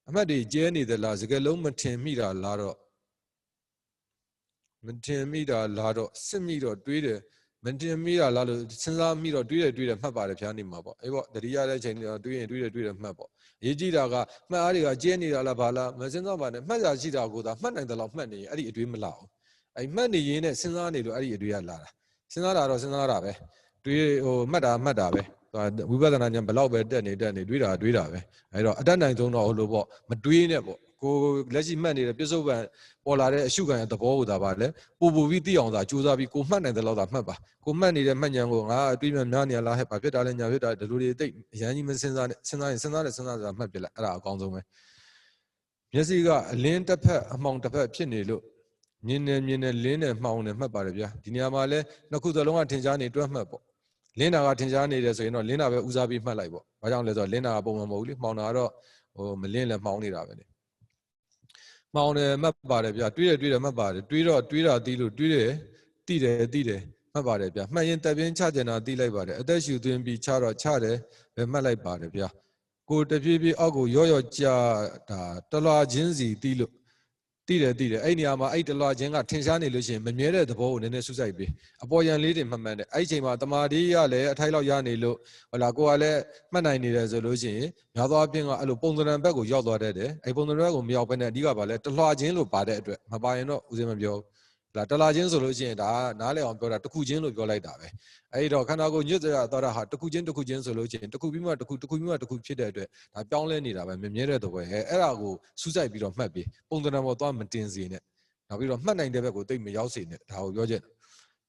အမှတ်တွေကျဲနေသလားစကလုံးမထင်မိတာလားတော့စစ်မိတော့တွေးတယ်မတင်မိတာလားလို့စဉ်းစားမိတော့တွေးတယ်မှတ်ပါတယ်ဗျာနေမှာပေါ့အေးပေါ့တတိယတဲ့အချိန်တွေတွေးရင်မှတ်ပေါ့အရေးကြီးတာကမှတ်အားတွေကကျဲနေတာလားဘာလားမစဉ်းစားပါနဲ့မှတ်ရရှိတာကိုသာမှတ်နိုင်တယ်လို့မှတ်နေရင်အဲ့ဒီအတွေးမလာဘူးအဲ့မှတ်နေရင်နဲ့စဉ်းစားနေလို့အဲ့ဒီအတွေးကလာတာစဉ်းစားတာတော့စဉ်းစားတာပဲတွေးမှတ်တာပဲဝိပဿနာဉာဏ်ဘလောက်ပဲတက်နေတွေးတာပဲအဲ့တော့အတတ်နိုင်ဆုံးတော့ဟိုလိုပေါ့မတွေးနဲ့ပေါ့ကိုလက်ရှိမှတ်နေတဲ့ပြစ္ဆုတ်ပံပေါ်လာတဲ့အရှုခံရဲ့သဘောကိုသာပါလဲပူပြီးသိအောင်သာကြိုးစားပြီးကိုမှတ်နိုင်တဲ့လောက်သာမှတ်ပါကိုမှတ်နေတဲ့မှတ်ဉာဏ်ကိုငါအတွေးများနေရလားဟဲ့ဘာဖြစ်တာလဲညာဖြစ်တာဒီလိုတွေသိအရန်ကြီးမစဉ်းစားနဲ့စဉ်းစားတာမှတ်ပြလိုက်အဲ့ဒါအကောင်းဆုံးပဲမျက်စိကအလင်းတစ်ဖက်အမှောင်တစ်ဖက်ဖြစ်နေလို့မြင်နေလင်းနေမှောင်နေမှတ်ပါတယ်ဗျာဒီနေရာမှာလဲနှစ်ခုစလုံးကထင်ရှားနေတွက်မှတ်ပေါ့လင်းတာကထင်ရှားနေတယ်ဆိုရင်တော့လင်းတာပဲဦးစားပြီးမှတ်လိုက်ပေါ့ဘာကြောင့်လဲဆိုတော့လင်းတာကပုံမှန်မဟုတ်ဘူးလေမှောင်တာကတော့မလင်းလဲမှောင်နေတာပဲလေမှောင်တယ်မှတ်ပါတယ်ဗျာတွေးတယ်မှတ်ပါတယ်တွေးတာသိလို့တွေးတယ်သိတယ်မှတ်ပါတယ်ဗျာမှတ်ရင်တပ်ပြင်းချကျင်တာသိလိုက်ပါတယ်အသက်ရှူသွင်းပြီးချတော့ချတယ်ပဲမှတ်လိုက်ပါတယ်ဗျာကိုတဖြည်းဖြည်းအောက်ကိုရော့ကြတာတလွာချင်းစီသိလို့သိတယ်အဲ့နေရာမှာအဲ့တလွာချင်းကထင်ရှားနေလို့ရှိရင်မမြဲတဲ့သဘောကိုနည်းနည်းစူးစိုက်ပြီးအပေါ်ရန်လေးတွေမှတ်တယ်အဲ့ဒီချိန်မှာတမာတိရလည်းအထိုက်လောက်ရနေလို့ဟလာကိုကလည်းမှတ်နိုင်နေတယ်ဆိုလို့ရှိရင်များသောအားဖြင့်ကအဲ့လိုပုံသဏ္ဍာန်ဘက်ကိုရောက်သွားတတ်တယ်အဲ့ပုံသဏ္ဍာန်ဘက်ကိုမရောက်ဘဲနဲ့အဓိကပါလဲတလွာချင်းလို့ပါတဲ့အတွက်မပါရင်တော့ဦးစင်းမပြောဘူးတလွာချင်းဆိုလို့ရှိရင်ဒါနားလည်အောင်ပြောတာတစ်ခုချင်းလို့ပြောလိုက်တာပဲအဲ့တော့ခန္ဓာကိုယ်ညွတ်သွားတာဟာတစ်ခုချင်းဆိုလို့ရှိရင်တစ်ခုပြီးမှတစ်ခုဖြစ်တဲ့အတွက်ဒါပြောင်းလဲနေတာပဲမမြဲတဲ့သဘောအဲ့ဒါကိုစူးစိုက်ပြီးတော့မှတ်ပြီးပုံသဏ္ဍာန်ပေါ်သွားမတင်စေနဲ့နောက်ပြီးတော့မှတ်နိုင်တဲ့ဘက်ကိုတိတ်မရောက်စေနဲ့ဒါကိုပြောချက်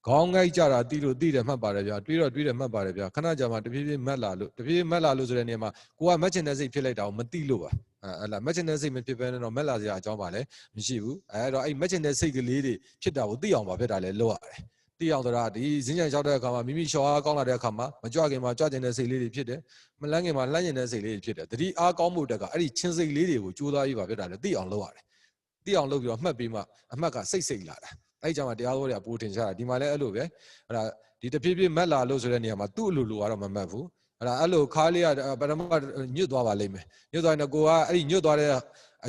ခေါင်းငိုက်ကြတာသိတယ်မှတ်ပါတယ်ဗျာတွေးတယ်မှတ်ပါတယ်ဗျာခဏကြာမှတဖြည်းဖြည်းမှတ်လာလို့ဆိုတဲ့နေရာမှာကိုကမှတ်ချင်တဲ့စိတ်ဖြစ်လိုက်တာကိုမသိလို့ပါအဲ့လားမှတ်ချင်တဲ့စိတ်မဖြစ်ဘဲနဲ့တော့မှတ်လာစရာအကြောင်းပါလဲမရှိဘူးအဲ့တော့အဲ့မှတ်ချင်တဲ့စိတ်ကလေးတွေဖြစ်တာကိုသိအောင်ပါဖြစ်တာလဲလုပ်ရတယ်သိအောင်ဆိုတာဒီဈဉ္ဉံလျှောက်တဲ့အခါမှာမိမိလျှော်အားကောင်းလာတဲ့အခါမှာမကြွခင်မှာကြွကျင်တဲ့စိတ်လေးတွေဖြစ်တယ်မလန်းခင်မှာလှမ်းကျင်တဲ့စိတ်လေးတွေဖြစ်တယ်တတိအားကောင်းမှုတက်ကအဲ့ဒီချင်းစိတ်လေးတွေကိုကြိုးစားပြီးပါဖြစ်တာလဲသိအောင်လုပ်ရတယ်သိအောင်လုပ်ပြီးတော့မှတ်ပြီးမှအမှတ်ကစိတ်လာတာအဲ့ကြောင့်မှတရားတော်တွေကပိုထင်ရှားတာဒီမှာလည်းအဲ့လိုပဲအဲ့ဒါဒီတဖြည်းဖြည်းမှတ်လာလို့ဆိုတဲ့နေရာမှာသူ့အလိုလိုကတော့မမှတ်ဘူးအဲ့လိုခါလေးကပထမညွတ်သွားပါလိမ့်မယ်ညွတ်သွားရင်ကိုကအဲ့ဒီညွတ်သွားတဲ့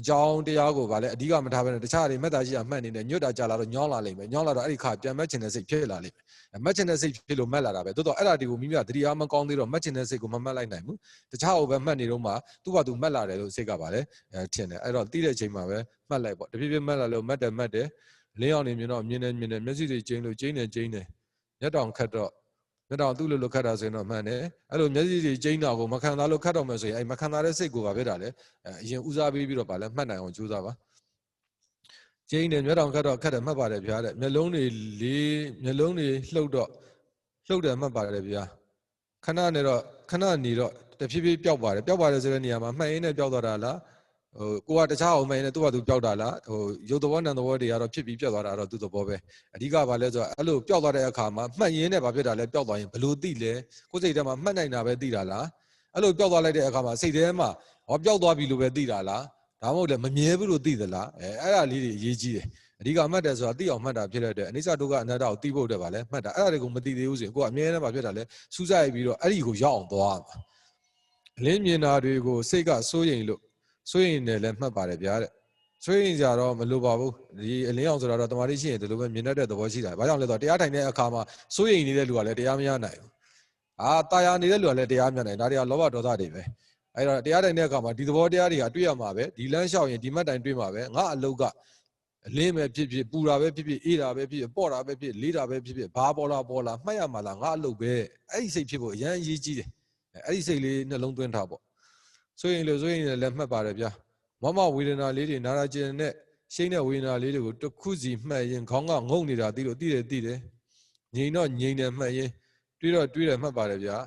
အကြောင်းတရားကိုဗာလဲအဓိကမထားဘဲနဲ့တခြားတွေမေတ္တာရှိတာမှတ်နေတယ်ညွတ်တာကြာလာတော့ညောင်းလာလိမ့်မယ်ညောင်းလာတော့အဲ့ဒီခါပြန်မှတ်ချင်တဲ့စိတ်ဖြစ်လာလိမ့်မယ်မှတ်ချင်တဲ့စိတ်ဖြစ်လို့မှတ်လာတာပဲတိုးတော့အဲ့ဒါဒီကိုမိမိကသတိအားမကောင်းသေးတော့မှတ်ချင်တဲ့စိတ်ကိုမမှတ်လိုက်နိုင်ဘူးတခြားဟိုပဲမှတ်နေတော့မှသူ့ဘာသူမှတ်လာတယ်လို့စိတ်ကဗာလဲထင်တယ်အဲ့တော့တီးတဲ့အချိန်မှာပဲမှတ်လိုက်ပေါ့တဖြည်းဖြည်းမှတ်လာလို့မှတ်တယ်လင်းအောင်နေမြင်တော့မြင်တယ်မျက်စိတွေကျိန်းလို့ကျိန်းတယ်မျက်တောင်ခတ်တော့မျက်တောင်သူ့လိုခတ်တာဆိုရင်တော့မှန်တယ်အဲ့လိုမျက်စိတွေကျိန်းတာကိုမခံစားလို့ခတ်တော့မယ်ဆိုရင်အဲ့မခံစားတဲ့စိတ်ကိုဗာဖြစ်တာလေအရင်ဦးစားပေးပြီးတော့ဗာလဲမှတ်နိုင်အောင်ကြိုးစားပါကျိန်းတယ်မျက်တောင်ခတ်တော့ခတ်တယ်မှတ်ပါတယ်ဗျာတဲ့မျက်လုံးတွေလှုပ်တယ်မှတ်ပါတယ်ဗျာခဏနေတော့တဖြည်းဖြည်းပျောက်ပါတယ်ဆိုတဲ့နေရာမှာမှတ်ရင်းနဲ့ပျောက်သွားတာလား ကိုကတခြားအောင်မယ်နဲ့သူကသူပျောက်တာလားရုပ်သဘောနံသဘောတွေကတော့ဖြစ်ပြီးပြတ်သွားတာတော့သူသဘောပဲအဓိကဘာလဲဆိုတော့အဲ့လိုပျောက်သွားတဲ့အခါမှာမှတ်ရင်းနဲ့ဘာဖြစ်တာလဲပျောက်သွားရင်ဘလို့သိလဲကိုယ်စိတ်ထဲမှာမှတ်နိုင်တာပဲသိတာလားအဲ့လိုပျောက်သွားလိုက်တဲ့အခါမှာစိတ်ထဲမှာပျောက်သွားပြီလို့ပဲသိတာလားဒါမှမဟုတ်လည်းမမြဲဘူးလို့သိသလားအဲ့ဒါလေးတွေအရေးကြီးတယ်အဓိကမှတ်တယ်ဆိုတာသိအောင်မှတ်တာဖြစ်တဲ့အတွက်အနိစ္စဒုက္ခအနတ္တကိုသိဖို့အတွက်ပါလဲမှတ်တာအဲ့ဒါတွေကိုမသိသေးဘူးဆိုရင်ကိုကအမြဲတမ်းဘာဖြစ်တာလဲစူးစိုက်ပြီးတော့အဲ့ဒီကိုရောက်အောင်သွားမှာအလင်းမြင်တာတွေကိုစိတ်ကစိုးရိမ်လို့စိုးရိမ်တယ်လည်းမှတ်ပါတယ်ဗျာတဲ့စိုးရိမ်ကြတော့မလိုပါဘူးဒီအလင်းအောင်ဆိုတာတော့တမာတိရှိရင်ဒီလိုပဲမြင်တတ်တဲ့သဘောရှိတာဘာကြောင့်လဲဆိုတော့တရားထိုင်တဲ့အခါမှာစိုးရိမ်နေတဲ့လူကလည်းတရားမရနိုင်ဘူးတာယာနေတဲ့လူကလည်းတရားမရနိုင်ဒါတွေကလောဘဒေါသတွေပဲအဲ့တော့တရားထိုင်တဲ့အခါမှာဒီသဘောတရားတွေကတွေ့ရမှာပဲဒီလမ်းလျှောက်ရင်ဒီမှတ်တိုင်တွေ့မှာပဲငါအလုတ်ကအလင်းပဲဖြစ်ဖြစ်ပူတာပဲဖြစ်ဖြစ်အေးတာပဲဖြစ်ဖြစ်ပေါ့တာပဲဖြစ်လေးတာပဲဖြစ်ဖြစ်ဘာပေါ်လာမှတ်ရမှာလားငါအလုတ်ပဲအဲ့ဒီစိတ်ဖြစ်ဖို့အရန်အရေးကြီးတယ်အဲ့ဒီစိတ်လေးနှလုံးသွင်းထားပေါ့ဆိုရင်လည်းမှတ်ပါတယ်ဗျာမဝေဒနာလေးတွေနာရာကျင်နဲ့ရှိတဲ့ဝေဒနာလေးတွေကိုတစ်ခုစီမှတ်ရင်ခေါင်းကငုံနေတာသိတယ်ငြိမ်တော့ငြိမ်တယ်မှတ်ရင်တွေးတယ်မှတ်ပါတယ်ဗျာ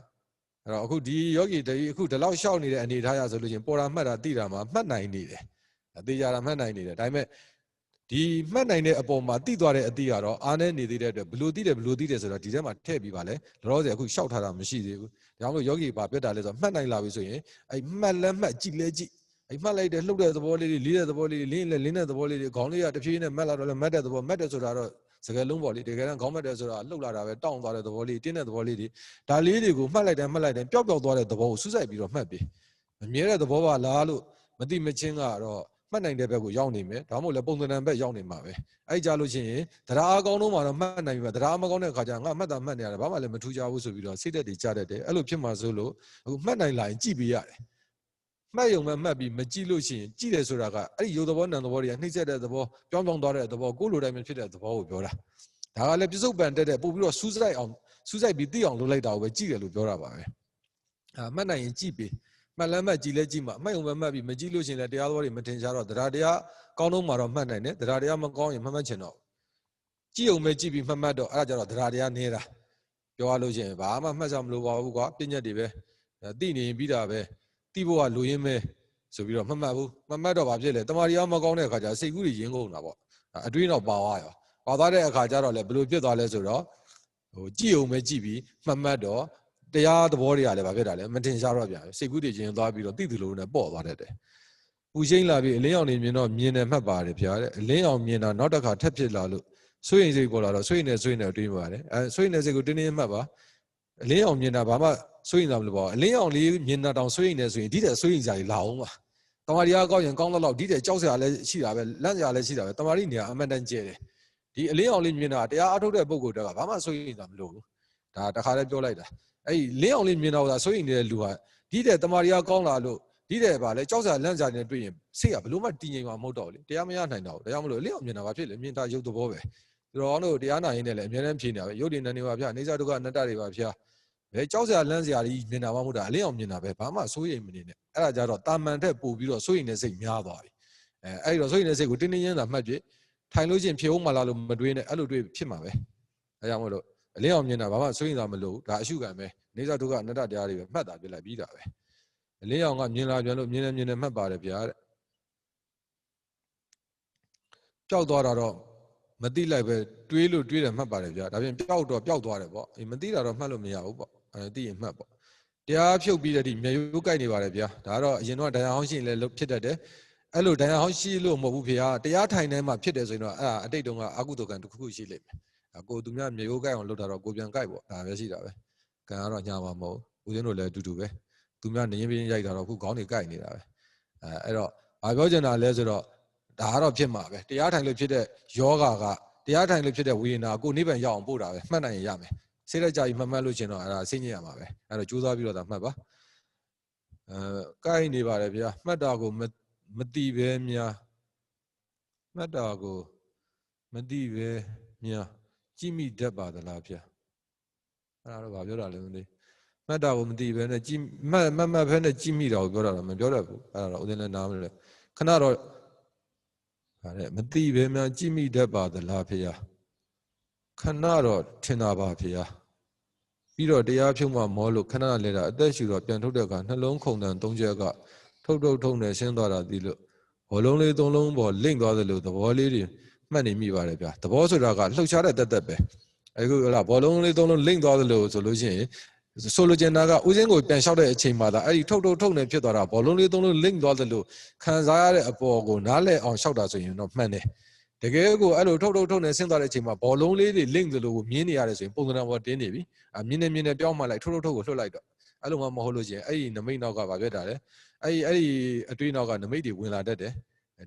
အဲ့တော့အခုဒီယောဂီတည်းအခုဒီလောက်ရှောက်နေတဲ့အနေထားရဆိုလို့ချင်းပေါ်တာမှတ်တာသိတာမှာမှတ်နိုင်နေတယ်အသေးကြတာမှတ်နိုင်နေတယ်ဒါပေမဲ့ဒီမှတ်နိုင်တဲ့အပေါ်မှာသိသွားတဲ့အသည့်ကတော့အားနဲ့နေသေးတဲ့အတွက်ဘလို့သိတယ်ဆိုတော့ဒီထဲမှာထည့်ပြီးပါလေလောလောဆယ်အခုရှောက်ထားတာမရှိသေးဘူးဒါကြောင့်လို့ယောဂီဘာပြတ်တာလဲဆိုတော့မှတ်နိုင်လာပြီဆိုရင်အဲ့မှတ်လဲမှတ်ကြည့်လဲကြည့်အဲ့မှတ်လိုက်တဲ့လှုပ်တဲ့သဘောလေးတွေလေးတဲ့သဘောလေးတွေလင်းတဲ့သဘောလေးတွေခေါင်းလေးကတဖြည်းဖြည်းနဲ့မှတ်လာတော့လဲမှတ်တဲ့သဘောမှတ်တယ်ဆိုတာတော့စကားလုံးပေါ့လေတကယ်တမ်းခေါင်းမှတ်တယ်ဆိုတာလှုပ်လာတာပဲတောင့်သွားတဲ့သဘောလေးတင်းတဲ့သဘောလေးတွေဒါလေးတွေကိုမှတ်လိုက်တိုင်းပျောက်သွားတဲ့သဘောကိုစူးစိုက်ပြီးတော့မှတ်ပြီးမမြဲတဲ့သဘောပါလားလို့မသိမချင်းကတော့မှတ်နိုင်တဲ့ဘက်ကိုရောက်နေမယ်ဒါမှမဟုတ်လည်းပုံသဏ္ဍာန်ဘက်ရောက်နေမှာပဲအဲ့ကြလို့ရှိရင်တရားအကောင်းဆုံးမှာတော့မှတ်နိုင်ပြီတရားမကောင်းတဲ့အခါကျငါမှတ်တာမှတ်နေရတယ်ဘာမှလည်းမထူးကြဘူးဆိုပြီးတော့စိတ်သက်တွေကြားတတ်တယ်အဲ့လိုဖြစ်မှာဆိုလို့အခုမှတ်နိုင်လာရင်ကြည့်ပေးရတယ်မှတ်ယုံမဲ့မှတ်ပြီးမကြည့်လို့ရှိရင်ကြည့်တယ်ဆိုတာကအဲ့ဒီရုပ်သဘောနံသဘောတွေကနှိမ့်ဆက်တဲ့သဘောပြောင်းသွားတဲ့သဘောကိုယ်လိုတိုင်းဖြစ်တဲ့သဘောကိုပြောတာဒါကလည်းပြစ္ဆုတ်ပံတက်တဲ့ပို့ပြီးတော့စူးစိုက်ပြီးသိအောင်လုပ်လိုက်တာကိုပဲကြည့်တယ်လို့ပြောတာပါပဲမှတ်နိုင်ရင်ကြည့်ပေးမှတ်လမ်းမှတ်ကြည့်လဲကြည့်မှမှတ်ယုံမှတ်ပြီးမကြည့်လို့ရှိရင်လည်းတရားသဘောတွေမထင်ရှားတော့တရားကောင်းတော့မှာတော့မှတ်နိုင်တယ်တရားမကောင်းရင်မှတ်ချင်တော့ကြည့်ုံပဲကြည့်ပြီးမှတ်တော့အဲ့ဒါကြတော့တရားနေတာပြောရလို့ရှိရင်ဘာမှမှတ်စရာမလိုပါဘူးကွာပြည့်ညက်တွေပဲသိနေရင်ပြီးတာပဲသိဖို့ကလိုရင်းပဲဆိုပြီးတော့မှတ်ဘူးမှတ်တော့ဘာဖြစ်လဲတမာတရားမကောင်းတဲ့အခါကျစိတ်ကူးတွေရင်းကုန်တာပေါ့အတွေးတော့ပါသွားရောပါသွားတဲ့အခါကျတော့လည်းဘယ်လိုဖြစ်သွားလဲဆိုတော့ကြည့်ုံပဲကြည့်ပြီးမှတ်တော့တရားသဘောတွေကလည်းဘာဖြစ်တာလဲမတင်ရှားတော့ပြန်စိတ်ကူးတွေချင်းသွားပြီးတော့သိသူလိုနဲ့ပေါ့သွားတတ်တယ်ပူရှိန်လာပြီးအလင်းအောင်နေမြင်တော့မြင်တယ်မှတ်ပါတယ်ဗျာတဲ့အလင်းအောင်မြင်တာနောက်တစ်ခါထပ်ဖြစ်လာလို့စိုးရင်စိတ်ပေါ်လာတော့စိုးရင်နဲ့တွေးပါတယ်စိုးရင်တဲ့စိတ်ကိုတင်းမှတ်ပါအလင်းအောင်မြင်တာဘာမှစိုးရင်တာမလို့ပေါ့အလင်းအောင်လေးမြင်တာတောင်စိုးရင်နေဆိုရင်ဒီတဲ့စိုးရင်စရာကြီးလာအောင်ပါတမာရီကကောင်းရင်ကောင်းတော့ဒီတဲ့ကြောက်စရာလည်းရှိတာပဲလန့်စရာလည်းရှိတာပဲတမာရီနေရာအမှန်တန်ကျဲတယ်ဒီအလင်းအောင်လေးမြင်တာတရားအထုတ်တဲ့ပုဂ္ဂိုလ်တွေကဘာမှစိုးရင်တာမလို့ဘူးဒါတခါလည်းပြောလိုက်တာအဲ့လင်းအောင်လေးမြင်တော့စိုးရင်နေတဲ့လူဟာဒီတဲ့တမာရီကကောင်းလာလို့ဒီတဲ့ဗာလဲကြောက်စရာလန့်စရာနဲ့တွေ့ရင်စိတ်ကဘလို့မှတည်ငြိမ်မှာမဟုတ်တော့လေတရားမရနိုင်တော့ဘူးဒါကြောင့်မလို့အလင်းအောင်မြင်တာဘာဖြစ်လဲမြင်တာရုပ်သဘောပဲသူတော်တို့တရားနာရင်းနဲ့လည်းအများနဲ့ဖြေနေတာပဲရုပ်တည်နေပါဗျာအိဋ္ဌဒုက္ခအနတ္တတွေပါဗျာဘယ်ကြောက်စရာလန့်စရာကြီးမြင်တာမှမဟုတ်တာအလင်းအောင်မြင်တာပဲဘာမှစိုးရိမ်မနေနဲ့အဲ့ဒါကြတော့တာမန်ထက်ပို့ပြီးတော့စိုးရိမ်တဲ့စိတ်များသွားပြီအဲ့တော့စိုးရိမ်တဲ့စိတ်ကိုတင်းတင်းရင်းသာမှတ်ပြထိုင်လို့ချင်းဖြစ်အောင်မလားလို့မတွေးနဲ့အဲ့လိုတွေးဖြစ်မှာပဲအဲကြောင့်မို့လို့အလင်းအောင်မြင်တာဘာမှစိုးရိမ်တာမလို့ဒါအရှုခံပဲအိဋ္ဌဒုက္ခအနတ္တတရားတွေပဲမှတ်တာပြလိုက်ပြီးတာပဲအလင်းအောင်ကမြင်လာပြန်လို့မြင်နေမှတ်ပါတယ်ဗျာတဲ့ပျောက်သွားတာတော့မသိလိုက်ပဲတွေးတယ်မှတ်ပါတယ်ဗျာဒါပြင်ပျောက်သွားတယ်ပေါ့မသိတာတော့မှတ်လို့မရဘူးပေါ့သိရင်မှတ်ပေါ့တရားဖြုတ်ပြီးတဲ့ဒီမြေရိုးကြိုက်နေပါတယ်ဗျာဒါကတော့အရင်တော့တရားဟောင်းရှိရင်လည်းဖြစ်တတ်တယ်အဲ့လိုတရားဟောင်းရှိလို့မဟုတ်ဘူးဖေဟာတရားထိုင်ထဲမှာဖြစ်တယ်ဆိုရင်တော့အဲ့ဒါအတိတ်တုန်းကအကုသိုလ်ကံတစ်ခုရှိလိမ့်မယ်ကိုသူများမြေရိုးကြိုက်အောင်လုပ်တာတော့ကိုပြန်ကြိုက်ပေါ့ဒါပဲရှိတာပဲကံကတော့ညာမှာမဟုတ်ဦးဇင်းတို့လည်းအတူတူပဲသူများနေရင်ပြင်းရိုက်တာတော့အခုခေါင်းတွေကြိုက်နေတာပဲအဲ့တော့ဘာပြောချင်တာလဲဆိုတော့ဒါကတော့ဖြစ်မှာပဲတရားထိုင်လို့ဖြစ်တဲ့ယောဂကတရားထိုင်လို့ဖြစ်တဲ့ဝေဒနာကိုနိဗ္ဗာန်ရောက်အောင်ပို့တာပဲမှတ်နိုင်ရင်ရမယ်စိတ်လက်ကြကြီးမှတ်လို့ရှင်တော့အဲ့ဒါစိတ်ညစ်ရမှာပဲအဲ့တော့ကြိုးစားပြီးတော့ဒါမှတ်ပါကိုက်နေပါတယ်ဗျာမှတ်တာကိုမတိပဲများမှတ်တာကိုမတိပဲများကြည့်မိတတ်ပါသလားဗျာအဲ့ဒါတော့ဗာပြောတာလည်းမသိမှတ်တာကိုမတိပဲနဲ့ကြည့်မှတ်ဖဲနဲ့ကြည့်မိတာကိုပြောတာတော့မပြောတတ်ဘူးအဲ့ဒါတော့ဦးဇင်းလည်းနားမလဲခဏတော့ဟာတဲ့မတိပဲများကြည့်မိတတ်ပါသလားဖေဟာခဏတော့ထင်တာပါဖေဟာပြီးတော့တရားဖြုံးမှမောလို့ခဏလဲတာအသက်ရှူတော့ပြန်ထုတ်တဲ့အခါနှလုံးခုန်တန်၃ချက်ကထုတ်နဲ့ရှင်းသွားတာဒီလို့ ဘောလုံးလေးသုံးလုံးပေါ်လိမ့်သွားသလိုသဘောလေးတွေမှတ်နေမိပါတယ်ဗျာသဘောဆိုတာကလှုပ်ရှားတဲ့တက်တက်ပဲအခုဟလာဘောလုံးလေးသုံးလုံးလိမ့်သွားသလိုဆိုလို့ရှိရင်ဆိုလိုချင်တာကဦးစင်းကိုပြန်လျှောက်တဲ့အချိန်မှာဒါအဲ့ဒီထုတ်နေဖြစ်သွားတာဘောလုံးလေးသုံးလုံးလိမ့်သွားသလိုခံစားရတဲ့အပေါ်ကိုနားလည်အောင်လျှောက်တာဆိုရင်တော့မှန်တယ်တကယ်ကိုအဲ့လိုထုတ်နေဆင်းသွားတဲ့အချိန်မှာဘောလုံးလေးတွေလိမ့်သလိုကိုမြင်နေရတယ်ဆိုရင်ပုံစံပေါ်တင်းနေပြီမြင်နေပြောင်းမှလိုက်ထုတ်ကိုလွှတ်လိုက်တော့အဲ့လိုမှမဟုတ်လို့ရှိရင်အဲ့ဒီနမိတ်နောက်ကဘာဖြစ်တာလဲအဲ့ဒီအတွေးနောက်ကနမိတ်တွေဝင်လာတတ်တယ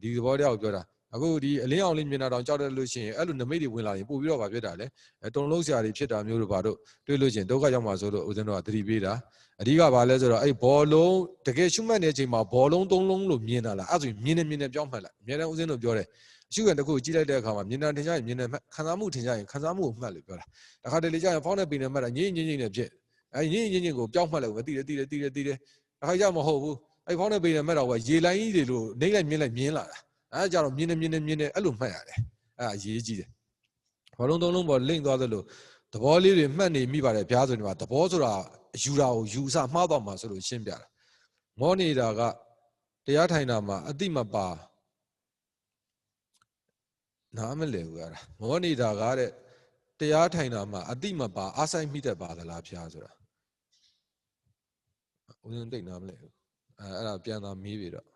်ဒီသဘောတရားကိုပြောတာအခုဒီအလင်းအောင်လေးမြင်တာတောင်ကြောက်တယ်လို့ရှိရင်အဲ့လိုနမိတ်တွေဝင်လာရင်ပို့ပြီးတော့ဘာဖြစ်တာလဲတုံလုံးဆရာတွေဖြစ်တာမျိုးတို့ဘာတို့တွေးလို့ရှိရင်ဒုက္ခရောက်မှာဆိုလို့ဦးဇင်းတို့ကသတိပေးတာအဓိကဘာလဲဆိုတော့အဲ့ဘောလုံးတကယ်ရှုမှတ်နေတဲ့အချိန်မှာဘောလုံးသုံးလုံးလို့မြင်တာလားအဲ့ဆိုရင်မြင်နေပြောင်းမှတ်လိုက်အများတန်းဦးဇင်းတို့ပြောတယ်အရှုခံတစ်ခုကြည့်လိုက်တဲ့အခါမှာမြင်တာထင်ကြရင်မြင်တယ်ခံစားမှုထင်ကြရင်ခံစားမှုကိုမှတ်လို့ပြောတာတခါတလေကျရင်ဖောင်းနေပင်နေမှတ်တာညင်းနဲ့ဖြစ်အဲ့ညင်းကိုပြောင်းမှတ်လိုက်ပဲတည်တယ်တခါကျမဟုတ်ဘူးအဲ့ဖောင်းနေပင်နေမှတ်တော့ကရေလိုင်းကြီးတွေလို့နှိမ့်လိုက်မြင်လာတာအဲ့ကြတော့မြင်နေအဲ့လိုမှတ်ရတယ်အဲ့အရေးကြီးတယ်ဘောလုံးသုံးလုံးပေါ်လိမ့်သွားသလိုသဘောလေးတွေမှတ်နေမိပါတယ်ဗျာဆိုဒီမှာသဘောဆိုတာယူတာကိုယူဆမှားသွားမှာဆိုလို့ရှင်းပြတာမောနေတာကတရားထိုင်တာမှာအတိမပါနားမလည်ဘူးအဲ့ဒါမောနေတာကတဲ့တရားထိုင်တာမှာအတိမပါအားဆိုင်မိတတ်ပါသလားဗျာဆိုတာဦးဇင်းတိတ်နားမလည်ဘူးအဲ့ဒါပြန်သာမေးပြီတော့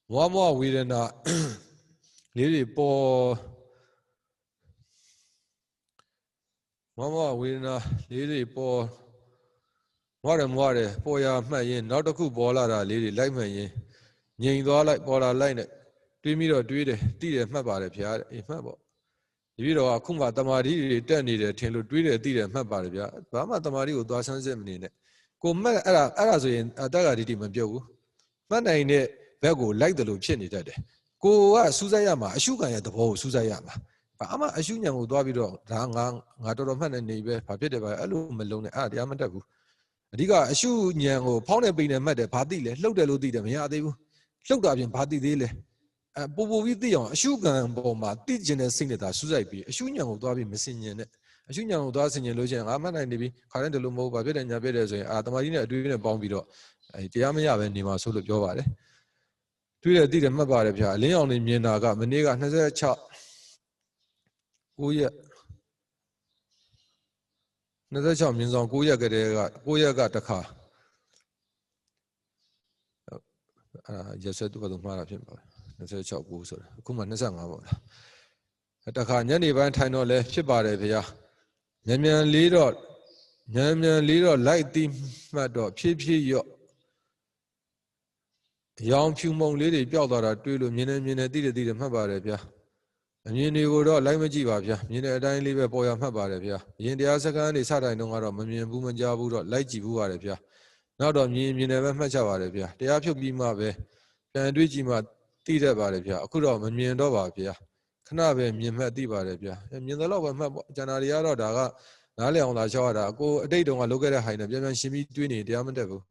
မောဝေဒနာလေးတွေပေါ်မောဝေဒနာလေးတွေပေါ်မွားတယ်ပေါ်ရမှတ်ရင်နောက်တစ်ခုပေါ်လာတာလေးတွေလိုက်မှတ်ရင်ငြိမ်သွားလိုက်ပေါ်လာလိုက်နဲ့တွေးပြီးတော့တွေးတယ်တိတယ်မှတ်ပါတယ်ဗျာအေးမှတ်ပေါ့ဒီပြီးတော့အခုမှတမာတိတွေတက်နေတယ်ထင်လို့တွေးတယ်တိတယ်မှတ်ပါတယ်ဗျာဘာမှတမာတိကိုသွားဆန်းစစ်မနေနဲ့ကိုမှတ်အဲ့ဒါဆိုရင်တက္ကတိမပြုတ်ဘူးမှတ်နိုင်တဲ့ဘက်ကိုလိုက်တယ်လို့ဖြစ်နေတတ်တယ်ကိုကစူးစိုက်ရမှာအရှုခံရဲ့သဘောကိုစူးစိုက်ရမှာဘာမှအရှုဉဏ်ကိုသွားပြီးတော့ဒါငါတော်တော်မှတ်နေပဲဘာဖြစ်တယ်ဗျအဲ့လိုမလုံးနဲ့အဲ့ဒါတရားမတတ်ဘူးအဓိကအရှုဉဏ်ကိုဖောင်းနေပိန်နေမှတ်တယ်ဘာသိလဲလှုပ်တယ်လို့သိတယ်မရသေးဘူးလှုပ်တာပြင်ဘာသိသေးလဲပိုပြီးသိအောင်အရှုခံပေါ်မှာသိကျင်တဲ့စိတ်နဲ့သာစူးစိုက်ပြီးအရှုဉဏ်ကိုသွားပြီးမစင်ញင်နဲ့အရှုဉဏ်ကိုသွားစင်ញင်လို့ချင်းငါမှတ်နိုင်နေပြီခါတိုင်းတယ်လို့မဟုတ်ဘာဖြစ်တယ်ညာဖြစ်တယ်ဆိုရင်တမာကြီးနဲ့အတွေးနဲ့ပေါင်းပြီးတော့တရားမရပဲနေမှာဆိုလို့ပြောပါတယ်တွေးတယ်သိတယ်မှတ်ပါတယ်ဗျာအလင်းအောင်နေမြင်တာကမနေ့က26 ရက်26မြင်းဆောင်9ရက်ကတည်းက9ရက်ကတခါရက်ဆက်သူ့ဘက်မှားတာဖြစ်ပါ26 9ဆိုတာအခုမှ25ပေါ့လားတခါညနေပိုင်းထိုင်တော့လဲဖြစ်ပါတယ်ဗျာမြန်လေးတော့လိုက်တီးမှတ်တော့ဖြည်းဖြည်းရော့ရောင်ဖြူမုံလေးတွေပျောက်သွားတာတွေးလို့မြင်နေသိတယ်မှတ်ပါတယ်ဗျာအမြင်တွေကိုတော့လိုက်မကြည့်ပါဗျာမြင်တဲ့အတိုင်းလေးပဲပေါ်ရမှတ်ပါတယ်ဗျာအရင်တရားစကားနေစတိုင်းတော့ကတော့မမြင်ဘူးမကြားဘူးတော့လိုက်ကြည့်ဘူးပါတယ်ဗျာနောက်တော့မြင်နေပဲမှတ်ချပါတယ်ဗျာတရားဖြုတ်ပြီးမှပဲပြန်တွေးကြည့်မှသိတတ်ပါတယ်ဗျာအခုတော့မမြင်တော့ပါဗျာခဏပဲမြင်မှတ်သိပါတယ်ဗျာမြင်သလောက်ပဲမှတ်ပေါ့ကျန်တာတွေကတော့ဒါကနားလည်အောင်သာရှောက်ရတာကိုအတိတ်တုန်းကလုပ်ခဲ့တဲ့ဟိုင်းနဲ့ပြန်ရှင်းပြီးတွေးနေတရားမတတ်ဘူး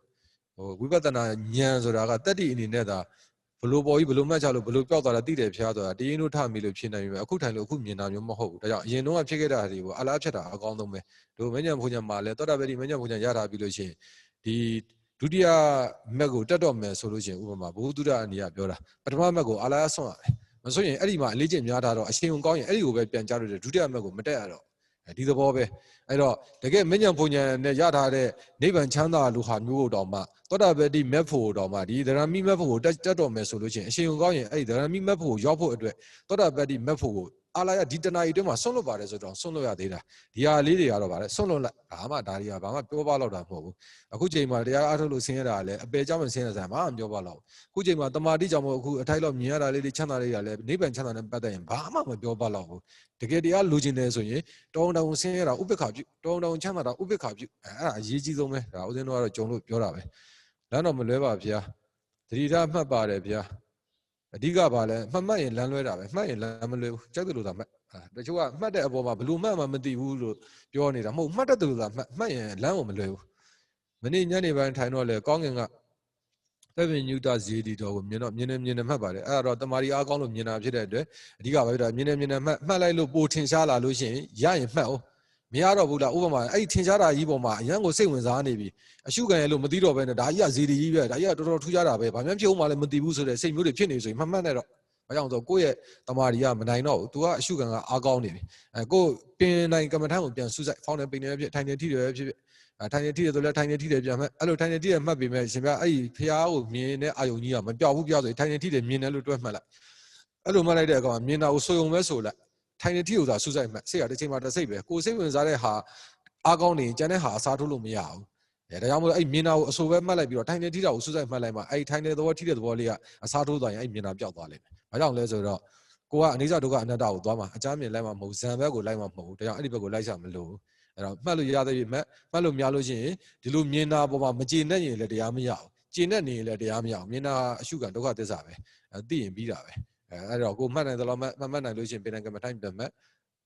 ဝိပဿနာဉာဏ်ဆိုတာကတတ္တိအနေနဲ့သာဘလို့ပေါ်ကြီးဘလို့မှတ်ချလို့ဘလို့ပျောက်သွားတာသိတယ်ဖျားသွားတာတရင်တို့ထမိလို့ဖြစ်နိုင်ပြီအခုထိုင်လို့အခုမြင်တာမျိုးမဟုတ်ဘူးဒါကြောင့်အရင်တုန်းကဖြစ်ခဲ့တာတွေကိုအလားဖြတ်တာအကောင်းဆုံးပဲတို့မဉ္ဇဉ်ဘုံဉ္ဇဉ်မှာလဲသောတာပတိမဉ္ဇဉ်ဘုံဉ္ဇဉ်ရတာပြီလို့ရှိရင်ဒီဒုတိယမက်ကိုတက်တော့မယ်ဆိုလို့ရှိရင်ဥပမာဘုဟုတုဒအနေနဲ့ပြောတာပထမမက်ကိုအလားဆွန့်ရတယ်မဆိုရင်အဲ့ဒီမှာအလေးကျင့်များတာတော့အချိန်ကောင်းရင်အဲ့ဒီကိုပဲပြန်ကြားလို့ဒုတိယမက်ကိုမတက်ရတော့ဒီသဘောပဲအဲ့တော့တကယ်မဉ္ဇဉ်ဘုံဉ္ဇဉ်နဲ့ရထားတဲ့နိဗ္ဗာန်ချမ်းသာလူဟာမျိုးတော်မှာသောတာပတိမက်ဖို့တော်မှာဒီဒရမိမက်ဖို့ကိုတက်တော့မယ်ဆိုလို့ရှိရင်အရှင်ုံကောင်းရင်အဲ့ဒီဒရမိမက်ဖို့ကိုရောက်ဖို့အတွက်သောတာပတိမက်ဖို့ကိုအာလာရဒီတဏှာကြီးအတွင်းမှာဆွန့်လွတ်ပါတယ်ဆိုတော့ဆွန့်လွတ်ရသေးတာဒီဟာလေးတွေကတော့ဗါလဲဆွန့်လွတ်လိုက်ဘာမှဒါတွေကဘာမှပြောပါတော့တာမဟုတ်ဘူးအခုချိန်မှာတရားအားထုတ်လို့ဆင်းရတာလည်းအပေကြောင့်မဆင်းရဆိုင်ဘာမှမပြောပါတော့အခုချိန်မှာတမာတိကြောင့်မို့အခုအထိုက်လောက်မြင်ရတာလေးတွေချမ်းသာလေးတွေလည်းနိဗ္ဗာန်ချမ်းသာနဲ့ပတ်သက်ရင်ဘာမှမပြောပါတော့ဘူးတကယ်တရားလိုချင်တယ်ဆိုရင်တောင်းတဆင်းရတာဥပ္ပခါပြုတောင်းချမ်းသာတာဥပ္ပခါပြုအဲ့ဒါအရေးကြီးဆုံးပဲဒါဦးဇင်းတို့ကတော့ကြုံလို့ပြောတာပဲလမ်းတော့မလွဲပါဗျာသတိထားမှတ်ပါတယ်ဗျာအဓိကဘာလဲမှတ်ရင်လမ်းလွဲတာပဲမှတ်ရင်လမ်းမလွဲဘူးကြိုက်တယ်လို့သာမှတ်တချို့ကမှတ်တဲ့အပေါ်မှာဘလို့မှတ်မှမသိဘူးလို့ပြောနေတာမဟုတ်မှတ်တတ်တယ်လို့သာမှတ်ရင်လမ်းကိုမလွဲဘူးမနေ့ညနေပိုင်းထိုင်တော့လေကောင်းကင်ကသဗ္ဗညုတဇေဒီတော်ကိုမြင်နေမှတ်ပါတယ်အဲ့ဒါတော့တမာရီအားကောင်းလို့မြင်တာဖြစ်တဲ့အတွက်အဓိကပဲဒါမြင်နေမှတ်လိုက်လို့ပိုထင်ရှားလာလို့ရှိရင်ရရင်မှတ်အောင် မရတော့ဘူးလားဥပမာအဲ့ထင်ရှားတာကြီးပေါ်မှာအရန်ကိုစိတ်ဝင်စားနေပြီအရှုခံရလို့မသိတော့ဘဲနဲ့ဒါကြီးကဇီဒီကြီးပဲဒါကြီးကတော်တော်ထူးခြားတာပဲဘာမှဖြစ်ဦးမှလည်းမသိဘူးဆိုတဲ့စိတ်မျိုးတွေဖြစ်နေဆိုရင်မှတ်နဲ့တော့ဘာကြောင့်ဆိုကိုယ့်ရဲ့တမာရီကမနိုင်တော့ဘူး तू ကအရှုခံကအားကောင်းနေပြီကိုပင်နိုင်ကမ္မထံကိုပြန်စုဆိုင်ဖောင်းနေပိန်နေဖြစ်ထိုင်နေထိတယ်ဖြစ်ထိုင်နေထိတယ်ဆိုလဲထိုင်နေထိတယ်ပြန်မှတ်အဲ့လိုထိုင်နေထိတယ်မှတ်ပြီးမဲ့ရှင်ပြအဲ့ဒီဖျားကိုမြင်တဲ့အာယုံကြီးကမပြောက်ဘူးပြောက်ဆိုထိုင်နေထိတယ်မြင်တယ်လို့တွဲမှတ်လိုက်အဲ့လိုမှတ်လိုက်တဲ့အခါမှာမြင်တာကိုဆိုုံပဲဆိုလိုက်ထိုင်နေထိကိုသာစုဆိုင်မှတ်စိတ်ကတစ်ချိန်မှာတစ်စိတ်ပဲကိုစိတ်ဝင်စားတဲ့ဟာအားကောင်းနေကျန်တဲ့ဟာအစားထိုးလို့မရဘူးဒါကြောင့်မို့အဲ့မြင်တာကိုအဆိုပဲမှတ်လိုက်ပြီးတော့ထိုင်နေထိတာကိုစုဆိုင်မှတ်လိုက်မှအဲ့ထိုင်နေသဘောထိတဲ့သဘောလေးကအစားထိုးသွားရင်အဲ့မြင်တာပျောက်သွားလိမ့်မယ်ဘာကြောင့်လဲဆိုတော့ကိုကအနိစ္စဒုက္ခအနတ္တကိုသွားမှာအကြမ်းမြင်လိုက်မှာမဟုတ်ဇံဘက်ကိုလိုက်မှာမဟုတ်ဘူးဒါကြောင့်အဲ့ဒီဘက်ကိုလိုက်ချမလို့အဲ့တော့မှတ်လို့ရတဲ့ပြီမှတ်လို့များလို့ရှိရင်ဒီလိုမြင်တာပေါ်မှာမကျေနပ်ရင်လည်းတရားမရဘူးကျေနပ်နေရင်လည်းတရားမရဘူးမြင်တာအရှုခံဒုက္ခသစ္စာပဲသိရင်ပြီးတာပဲအဲ့တော့ကိုမှတ်နိုင်သလားမှတ်နိုင်လို့ရှိရင်ပင်နိုင်ကမ္မထိုင်ပြန်မှတ်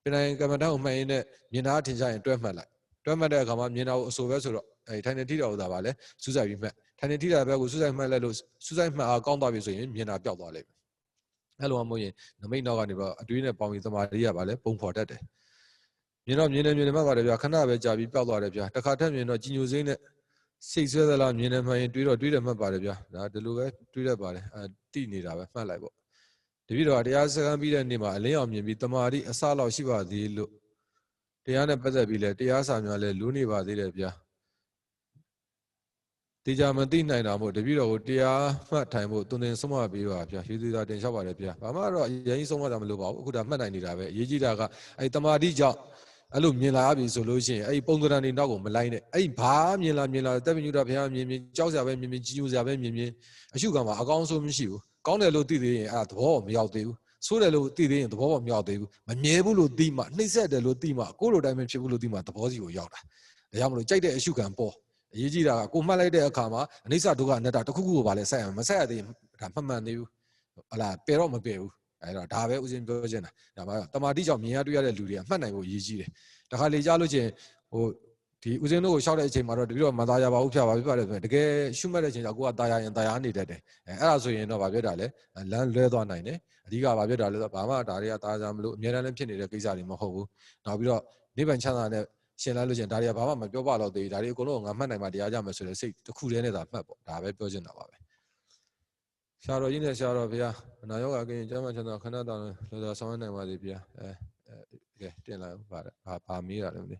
ပင်နိုင်ကမ္မထိုင်ကိုမှတ်ရင်းနဲ့မြင်တာထင်ရှားရင်တွဲမှတ်လိုက်တွဲမှတ်တဲ့အခါမှာမြင်တာကိုအဆိုပဲဆိုတော့ထိုင်နေထိတာဥသာပါလဲစူးစိုက်ပြီးမှတ်ထိုင်နေထိတာဘက်ကိုစူးစိုက်မှတ်လိုက်လို့စူးစိုက်မှတ်အားကောင်းသွားပြီဆိုရင်မြင်တာပျောက်သွားလိမ့်မယ်အဲ့လိုမှမဟုတ်ရင်နမိတ်နောက်ကနေတော့အတွေးနဲ့ပေါင်းပြီးသမာဓိရပါလဲပုံဖော်တတ်တယ်မြင်တော့မြင်နေမှတ်ပါတယ်ဗျာခဏပဲကြာပြီးပျောက်သွားတယ်ဗျာတစ်ခါထပ်မြင်တော့ကြီးညိုစိမ့်နဲ့စိတ်ဆွဲသလားမြင်နေမှရင်တွေးတော့မှတ်ပါတယ်ဗျာဒါဒီလိုပဲတွေးတတ်ပါတယ်တိနေတာပဲမှတ်လိုက်ပေါ့တပည့်တော်တရားစကားပြီးတဲ့နေ့မှာအလင်းအောင်မြင်ပြီးတမာတိအစလောက်ရှိပါသေးလို့တရားနဲ့ပတ်သက်ပြီးလဲတရားစာများလဲလူးနေပါသေးတယ်ဗျာတရားမသိနိုင်တာမို့တပည့်တော်ကိုတရားမှတ်ထိုင်ဖို့တုန်သင်ဆုံးမပေးပါဗျာရွှေသေးတာတင်လျှောက်ပါတယ်ဗျာဘာမှတော့အရင်ဆုံးမတာမလို့ပါဘူးအခုဒါမှတ်နိုင်နေတာပဲအရေးကြီးတာကအဲ့တမာတိကြောင့်အဲ့လိုမြင်လာပြီဆိုလို့ရှိရင်အဲ့ပုံသဏ္ဍာန်တွေနောက်ကိုမလိုက်နဲ့အဲ့ဘာမြင်လာတက်ပညုတာဘုရားမြင်ကြောက်စရာပဲမြင်ကြီးညိုစရာပဲမြင်အရှုခံမှာအကောင်းဆုံးမရှိဘူးကောင်းတယ်လို့သိသေးရင်အဲ့ဒါသဘောမရောက်သေးဘူးဆိုးတယ်လို့သိသေးရင်သဘောမရောက်သေးဘူးမမြဲဘူးလို့သိမှနှိမ့်ဆက်တယ်လို့သိမှကိုယ့်လိုတိုင်းမဖြစ်ဘူးလို့သိမှသဘောစီကိုရောက်တာဒါကြောင့်မလို့ကြိုက်တဲ့အရှုခံပေါ်အရေးကြီးတာကကိုမှတ်လိုက်တဲ့အခါမှာအနိစ္စဒုက္ခအနတ္တတစ်ခုခုကိုပါလဲဆက်ရမဆက်ရသေးရင်ဒါမှန်သေးဘူးဟလာပယ်တော့မပယ်ဘူးအဲ့တော့ဒါပဲဥစဉ်ပြောချင်တာဒါမှတမာတိကြောင့်မြင်ရတွေ့ရတဲ့လူတွေကမှတ်နိုင်ဖို့အရေးကြီးတယ်တခါလေကြားလို့ချင်းဟိုဒီဥစဉ်တို့ကိုရှောက်တဲ့အချိန်မှာတော့တပြီးတော့မသားရပါဘူးဖြာပါပြပါတယ်ဆိုရင်တကယ်ရှုမှတ်တဲ့အချိန်ကျကိုကตายရရင်ตายရနေတတ်တယ်အဲ့ဒါဆိုရင်တော့ဗာပြတာလဲလမ်းလွဲသွားနိုင်တယ်အဓိကဗာပြတာလဲဆိုဘာမှဒါတွေကตายကြမလို့အများတန်းလည်းဖြစ်နေတဲ့ကိစ္စတွေမဟုတ်ဘူးနောက်ပြီးတော့နိဗ္ဗာန်ချမ်းသာတဲ့ရှင်လိုက်လို့ချင်းဒါတွေကဘာမှမပြောပါတော့သေးဘူးဒါတွေအကုန်လုံးငါမှတ်နိုင်မှတရားကြမယ်ဆိုတဲ့စိတ်တစ်ခုတည်းနဲ့သာမှတ်ပေါ့ဒါပဲပြောချင်တာပါပဲဆရာတော်ကြီးနဲ့ဆရာတော်ဘုရားအနာရောဂါကင်းကျမ်းမှချမ်းသာခဏတောင်လောသာဆောင်နိုင်ပါသေးဗျာကဲတင်လိုက်ဦးပါတယ်ဘာမေးတာလဲမသိ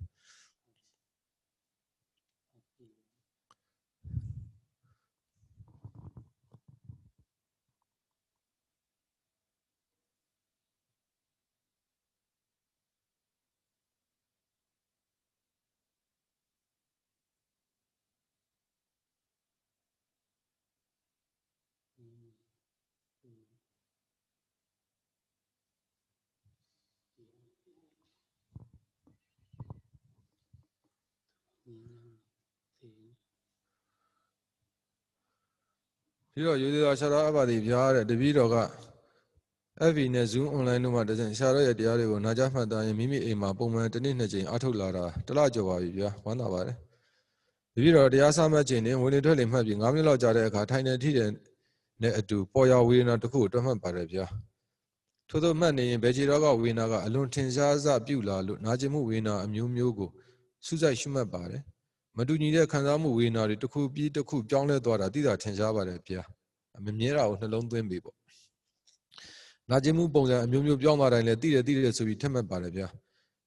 ပြီးတော့ယူသေးတာဆရာတော်အဘတိဗျာတဲ့တပည့်တော်က FB နဲ့ Zoom online တို့မှာတစဉ်ဆရာတော်ရဲ့တရားတွေကိုနာကြားမှတ်သားရင်မိမိအိမ်မှာပုံမှန်တစ်နေ့နှစ်ကြိမ်အားထုတ်လာတာတစ်လကျော်ပါပြီဗျာဝမ်းသာပါတယ်တပည့်တော်တရားစမှတ်ခြင်းနဲ့ဝင်လေထွက်လေမှတ်ပြီး9မိနစ်လောက်ကြာတဲ့အခါထိုင်နေထိတဲ့နဲ့အတူပေါ်ရဝေဒနာတစ်ခုကိုတွက်မှတ်ပါတယ်ဗျာထို့သောမှတ်နေရင်ဘယ်ခြေတော်ကဝေဒနာကအလွန်ထင်ရှားစပြုလာလို့နာကျင်မှုဝေဒနာအမျိုးမျိုးကိုစူးစိုက်ရှုမှတ်ပါတယ်မတူညီတဲ့ခံစားမှုဝေဒနာတွေတစ်ခုပြီးတစ်ခုပြောင်းလဲသွားတာသိတာထင်ရှားပါတယ်ဗျာမမြဲတာကိုနှလုံးသွင်းပြီပေါ့နာကျင်မှုပုံစံအမျိုးမျိုးပြောင်းသွားတိုင်းလည်းသိတယ်ဆိုပြီးထက်မှတ်ပါတယ်ဗျာ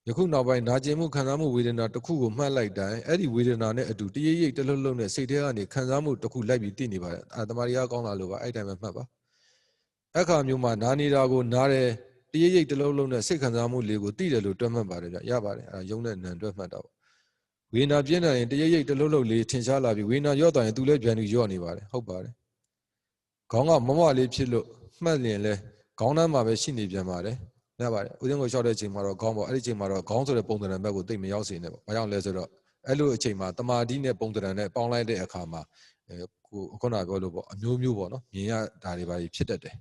ယခုနောက်ပိုင်းနာကျင်မှုခံစားမှုဝေဒနာတစ်ခုကိုမှတ်လိုက်တိုင်းအဲ့ဒီဝေဒနာနဲ့အတူတရိပ်ရိပ်တလှုပ်လှုပ်နဲ့စိတ်ထဲကနေခံစားမှုတစ်ခုလိုက်ပြီးသိနေပါတယ်တမာရီကောင်းလာလို့ပါအဲ့တိုင်းပဲမှတ်ပါအခါမျိုးမှာနာနေတာကိုနားတယ်တရိပ်ရိပ်တလှုပ်လှုပ်နဲ့စိတ်ခံစားမှုလေးကိုသိတယ်လို့တွက်မှတ်ပါတယ်ဗျာရပါတယ်အဲ့ဒါယုံနဲ့နံတွက်မှတ်တော့ဝေဒနာပြင်းထန်ရင်တရိပ်ရိပ်တလှုပ်လှုပ်လေးထင်ရှားလာပြီးဝေဒနာရော့သွားရင်သူလည်းပြန်ပြီးရော့နေပါတယ်ဟုတ်ပါတယ်ခေါင်းကမမလေးဖြစ်လို့မှတ်ရင်လဲခေါင်းနှမ်းမှာပဲရှိနေပြန်ပါတယ်ရပါတယ်ဦးဇင်းကိုလျှောက်တဲ့အချိန်မှာတော့ခေါင်းပေါ့အဲ့ဒီအချိန်မှာတော့ခေါင်းဆိုတဲ့ပုံသဏ္ဍာန်ဘက်ကိုသိမရောက်စေနဲ့ပေါ့ဘာကြောင့်လဲဆိုတော့အဲ့လိုအချိန်မှာတမာတိနဲ့ပုံသဏ္ဍာန်နဲ့ပေါင်းလိုက်တဲ့အခါမှာကိုခုနပြောလို့ပေါ့အမျိုးမျိုးပေါ့နော်မြင်ရတာတွေပါဖြစ်တတ်တယ်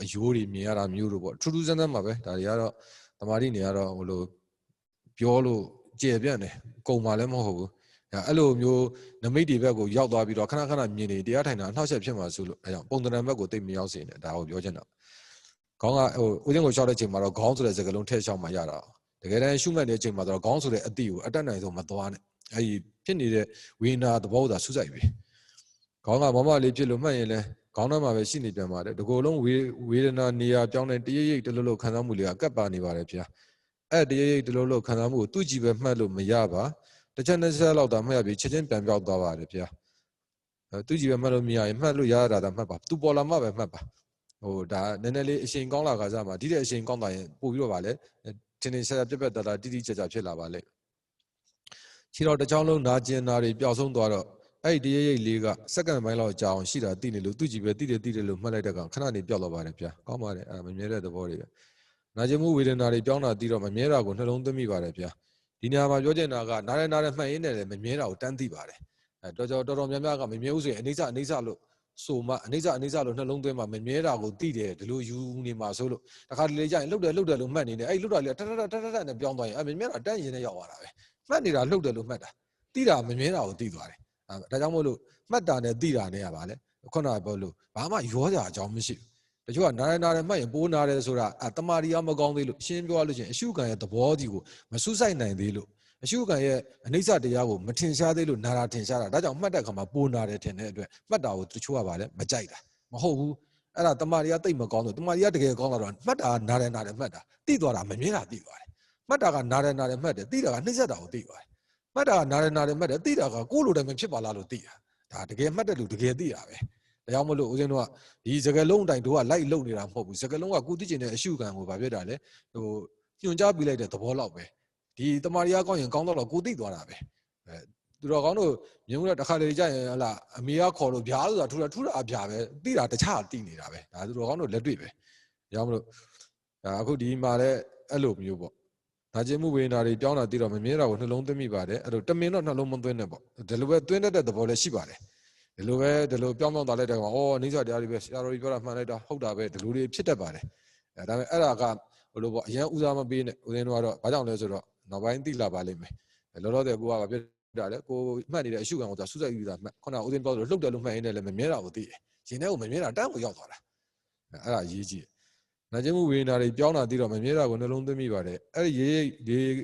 အယိုးတွေမြင်ရတာမျိုးတို့ပေါ့ထူးထူးဆန်းဆန်းမှာပဲဒါတွေကတော့တမာတိနေရတော့ဟိုလိုပြောလို့ကျေပြန့်တယ်ကုံပါလည်းမဟုတ်ဘူးအဲ့လိုမျိုးနမိတ်တွေဘက်ကိုရောက်သွားပြီးတော့ခဏခဏမြင်နေတရားထိုင်တာအနှောက်အယှက်ဖြစ်မှာဆိုလို့အဲကြောင့်ပုံသဏ္ဍာန်ဘက်ကိုသိမရောက်စေနဲ့ဒါကိုပြောချင်တာခေါင်းကဟိုဦးဇင်းကိုလျှောက်တဲ့ချိန်မှာတော့ခေါင်းဆိုတဲ့စကားလုံးထည့်လျှောက်မှရတာ တကယ်တမ်းရှုမှတ်တဲ့အချိန်မှာတော့ခေါင်းဆိုတဲ့အတိကိုအတက်နိုင်ဆုံးမသွားနဲ့အဲဒီဖြစ်နေတဲ့ဝေဒနာသဘောသာဆုစိုက်ပြီခေါင်းကမမလေးဖြစ်လို့မှတ်ရင်လည်းခေါင်းထဲမှာပဲရှိနေပြန်ပါတယ်ဒီကိုယ်လုံးဝေဒနာနေရာပြောင်းတဲ့တရိပ်ရိပ်တလို့လို့ခံစားမှုလေးကကပ်ပါနေပါတယ်ဗျာအဲ့တရိပ်ရိပ်တလို့လို့ခံစားမှုကိုသူ့ကြည့်ပဲမှတ်လို့မရပါတစ်ချက်နှစ်ချက်လောက်သာမှတ်ရပြီးချက်ချင်းပြန်ပြောက်သွားပါတယ်ဗျာသူ့ကြည့်ပဲမှတ်လို့မရရင်မှတ်လို့ရတာမှတ်ပါသူပေါ်လာမှပဲမှတ်ပါဟိုဒါနည်းနည်းလေးအချိန်ကောင်းလာခါစားမှာဒီတဲ့အချိန်ကောင်းတာရင်ပို့ပြီးတော့ပါလေထင်ထင်ရှားရှားပြက်ပြက်တတာတိတိကျကျဖြစ်လာပါလေခြေတော်တစ်ချောင်းလုံးနာကျင်နာတွေပျောက်ဆုံးသွားတော့အဲ့ဒီတရိပ်လေးကစက္ကန့်ပိုင်းလောက်ကြာအောင်ရှိတာသိနေလို့သူ့ကြည့်ပဲသိတယ်လို့မှတ်လိုက်တဲ့ကောင်ခဏနေပျောက်သွားပါတယ်ဗျာကောင်းပါတယ်အဲ့မမြဲတဲ့သဘောတွေပဲနာကျင်မှုဝေဒနာတွေပြောင်းတာသိတော့မမြဲတာကိုနှလုံးသွင်းမိပါတယ်ဗျာဒီနေရာမှာပြောချင်တာကနားရဲမှတ်ရင်းနဲ့လည်းမမြဲတာကိုတန်းသိပါတယ်တော်တော်များများကမမြဲဘူးဆိုရင်အနိစ္စလို့ဆိုမှအနိစ္စလို့နှလုံးသွင်းမှမမြဲတာကိုသိတယ်ဒီလိုယူနေမှာဆိုလို့တခါတလေကြာရင်လှုပ်တယ်လို့မှတ်နေတယ်အဲ့လှုပ်တာလေးထထနဲ့ပြောင်းသွားရင်မမြဲတာတန်းရင်နဲ့ရောက်သွားတာပဲမှတ်နေတာလှုပ်တယ်လို့မှတ်တာသိတာမမြဲတာကိုသိသွားတယ်ဒါကြောင့်မို့လို့မှတ်တာနဲ့သိတာနဲ့ကပါလေခုနကပြောလို့ဘာမှရောစရာအကြောင်းမရှိဘူးတချို့ကနားရဲမှတ်ရင်ပိုးနာတယ်ဆိုတာတမာရီကမကောင်းသေးလို့ရှင်းပြောလို့ချင်းအရှုခံရဲ့သဘောကြီးကိုမဆုစိုက်နိုင်သေးလို့အရှုခံရဲ့အနိစ္စတရားကိုမထင်ရှားသေးလို့နာတာထင်ရှားတာဒါကြောင့်မှတ်တဲ့အခါမှာပိုးနာတယ်ထင်တဲ့အတွက်မှတ်တာကိုတချို့ကပါလေမကြိုက်တာမဟုတ်ဘူးအဲ့ဒါတမာရီကတိတ်မကောင်းလို့တမာရီကတကယ်ကောင်းလာတော့မှတ်တာနာတယ်မှတ်တာသိသွားတာမမြင်တာသိသွားတယ်မှတ်တာကနာတယ်မှတ်တယ်သိတာကနှိမ့်ဆက်တာကိုသိသွားတယ်မှတ်တာကနာတယ်မှတ်တယ်သိတာကကိုယ်လိုတိုင်းမဖြစ်ပါလားလို့သိတာဒါတကယ်မှတ်တဲ့လူတကယ်သိတာပဲဒါကြောင့်မလို့ဦးဇင်းတို့ကဒီစကလုံးတိုင်းတို့ကလိုက်လုံနေတာမဟုတ်ဘူးစကလုံးကကိုသိကျင်တဲ့အရှုခံကိုဗာပြတာလေဟိုညွှန်ကြားပြလိုက်တဲ့သဘောလောက်ပဲဒီတမာရီကကောင်းရင်ကောင်းတော့ကိုသိသွားတာပဲသူတော်ကောင်းတို့မြင်မှုတော့တစ်ခါလေကြာရင်ဟလာအမေကခေါ်လို့ဗျာဆိုတာထူတာအဗျာပဲသိတာတခြားသိနေတာပဲဒါသူတော်ကောင်းတို့လက်တွေ့ပဲဒါကြောင့်မလို့အခုဒီမှာလည်းအဲ့လိုမျိုးပေါ့နာကျင်မှုဝေဒနာတွေပြောင်းတာသိတော့မမြင်တာကိုနှလုံးသွင်းမိပါတယ်အဲ့လိုတမင်တော့နှလုံးမသွင်းနဲ့ပေါ့ဒီလိုပဲသွင်းတတ်တဲ့သဘောလည်းရှိပါတယ်ဒီလိုပြောင်းသွားလိုက်တဲ့ကောင်ဩအနိစ္စတရားတွေပဲဆရာတော်ကြီးပြောတာမှန်လိုက်တာဟုတ်တာပဲဒီလိုတွေဖြစ်တတ်ပါတယ်ဒါပေမဲ့အဲ့ဒါကဘယ်လိုပေါ့အရင်ဦးစားမပေးနဲ့ဦးဇင်းတို့ကတော့ဘာကြောင့်လဲဆိုတော့နောက်ပိုင်းသိလာပါလိမ့်မယ်လောလောဆယ်ကိုကပြတာလေကိုမှတ်နေတဲ့အရှုခံကိုသာဆုစိုက်ယူတာမှတ်ခုနကဦးဇင်းပြောလို့လှုပ်တယ်လို့မှတ်ရင်းနဲ့လည်းမမြဲတာကိုသိတယ်ရင်ထဲကိုမမြဲတာတန်းကိုရောက်သွားတာအဲ့ဒါအရေးကြီးနာကျင်မှုဝေဒနာတွေပြောင်းတာသိတော့မမြဲတာကိုနှလုံးသွင်းမိပါတယ်အဲ့ဒီရေး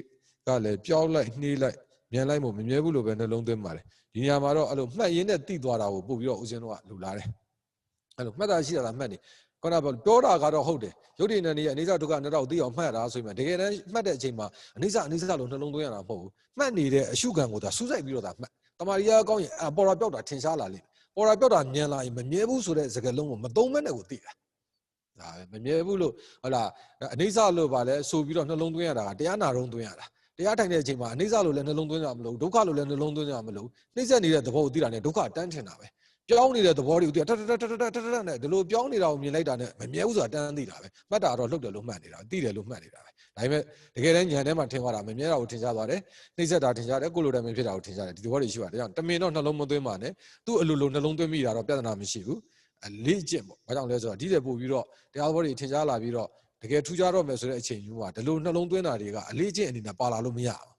ကလည်းပြောင်းလိုက်နှေးလိုက်မြန်လိုက်မို့မမြဲဘူးလို့ပဲနှလုံးသွင်းပါတယ်ဒီနေရာမှာတော့အဲ့လိုမှတ်ရင်းနဲ့သိသွားတာကိုပို့ပြီးတော့ဦးဇင်းတို့ကလူလာတယ်အဲ့လိုမှတ်တာရှိတာမှတ်နေခုနကပြောတာကတော့ဟုတ်တယ်ရုပ်တည်နေရဲ့အနိစ္စဒုက္ခအနတ္တကိုသိအောင်မှတ်ရတာဆိုရင်တကယ်တမ်းမှတ်တဲ့အချိန်မှာအနိစ္စလို့နှလုံးသွင်းရတာမဟုတ်ဘူးမှတ်နေတဲ့အရှုခံကိုသာစူးစိုက်ပြီးတော့သာမှတ်တမာရီယာကောင်းရင်ပေါ်တာပြောက်တာထင်ရှားလာလိမ့်မယ်ပေါ်တာပြောက်တာမြင်လာရင်မမြဲဘူးဆိုတဲ့စကားလုံးကိုမသုံးမဲ့နဲ့ကိုသိတာဒါပဲမမြဲဘူးလို့ဟုတ်လားအနိစ္စလို့ပါလဲဆိုပြီးတော့နှလုံးသွင်းရတာကတရားနာတော့သွင်းရတာတရားထိုင်တဲ့အချိန်မှာအနိစ္စလို့လည်းနှလုံးသွင်းကြမလို့ဒုက္ခလို့လည်းနှလုံးသွင်းကြမလို့နှိမ့်ဆက်နေတဲ့သဘောကိုသိတာနဲ့ဒုက္ခတန်းထင်တာပဲပြောင်းနေတဲ့သဘောတွေကိုသိတာထနဲ့ဒီလိုပြောင်းနေတာကိုမြင်လိုက်တာနဲ့မမြဲဘူးဆိုတာတန်းသိတာပဲမှတ်တာတော့လှုပ်တယ်လို့မှတ်နေတာသိတယ်လို့မှတ်နေတာပဲဒါပေမဲ့တကယ်တမ်းဉာဏ်ထဲမှာထင်သွားတာမမြဲတာကိုထင်ရှားသွားတယ်နှိမ့်ဆက်တာထင်ရှားတယ်ကိုလိုတိုင်းမဖြစ်တာကိုထင်ရှားတယ်ဒီသဘောတွေရှိပါတယ်ဒါကြောင့်တမင်တော့နှလုံးမသွင်းပါနဲ့သူ့အလိုလိုနှလုံးသွင်းမိတာတော့ပြဿနာမရှိဘူးအလေးကျင့်ပေါ့ဘာကြောင့်လဲဆိုတော့ဒီတဲ့ပို့ပြီးတော့တရားသဘောတွေထင်ရှားလာပြီးတော့တကယ်ထူးခြားတော့မယ်ဆိုတဲ့အချိန်မျိုးမှာဒီလိုနှလုံးသွင်းတာတွေကအလေးကျင့်အနေနဲ့ပါလာလို့မရဘူး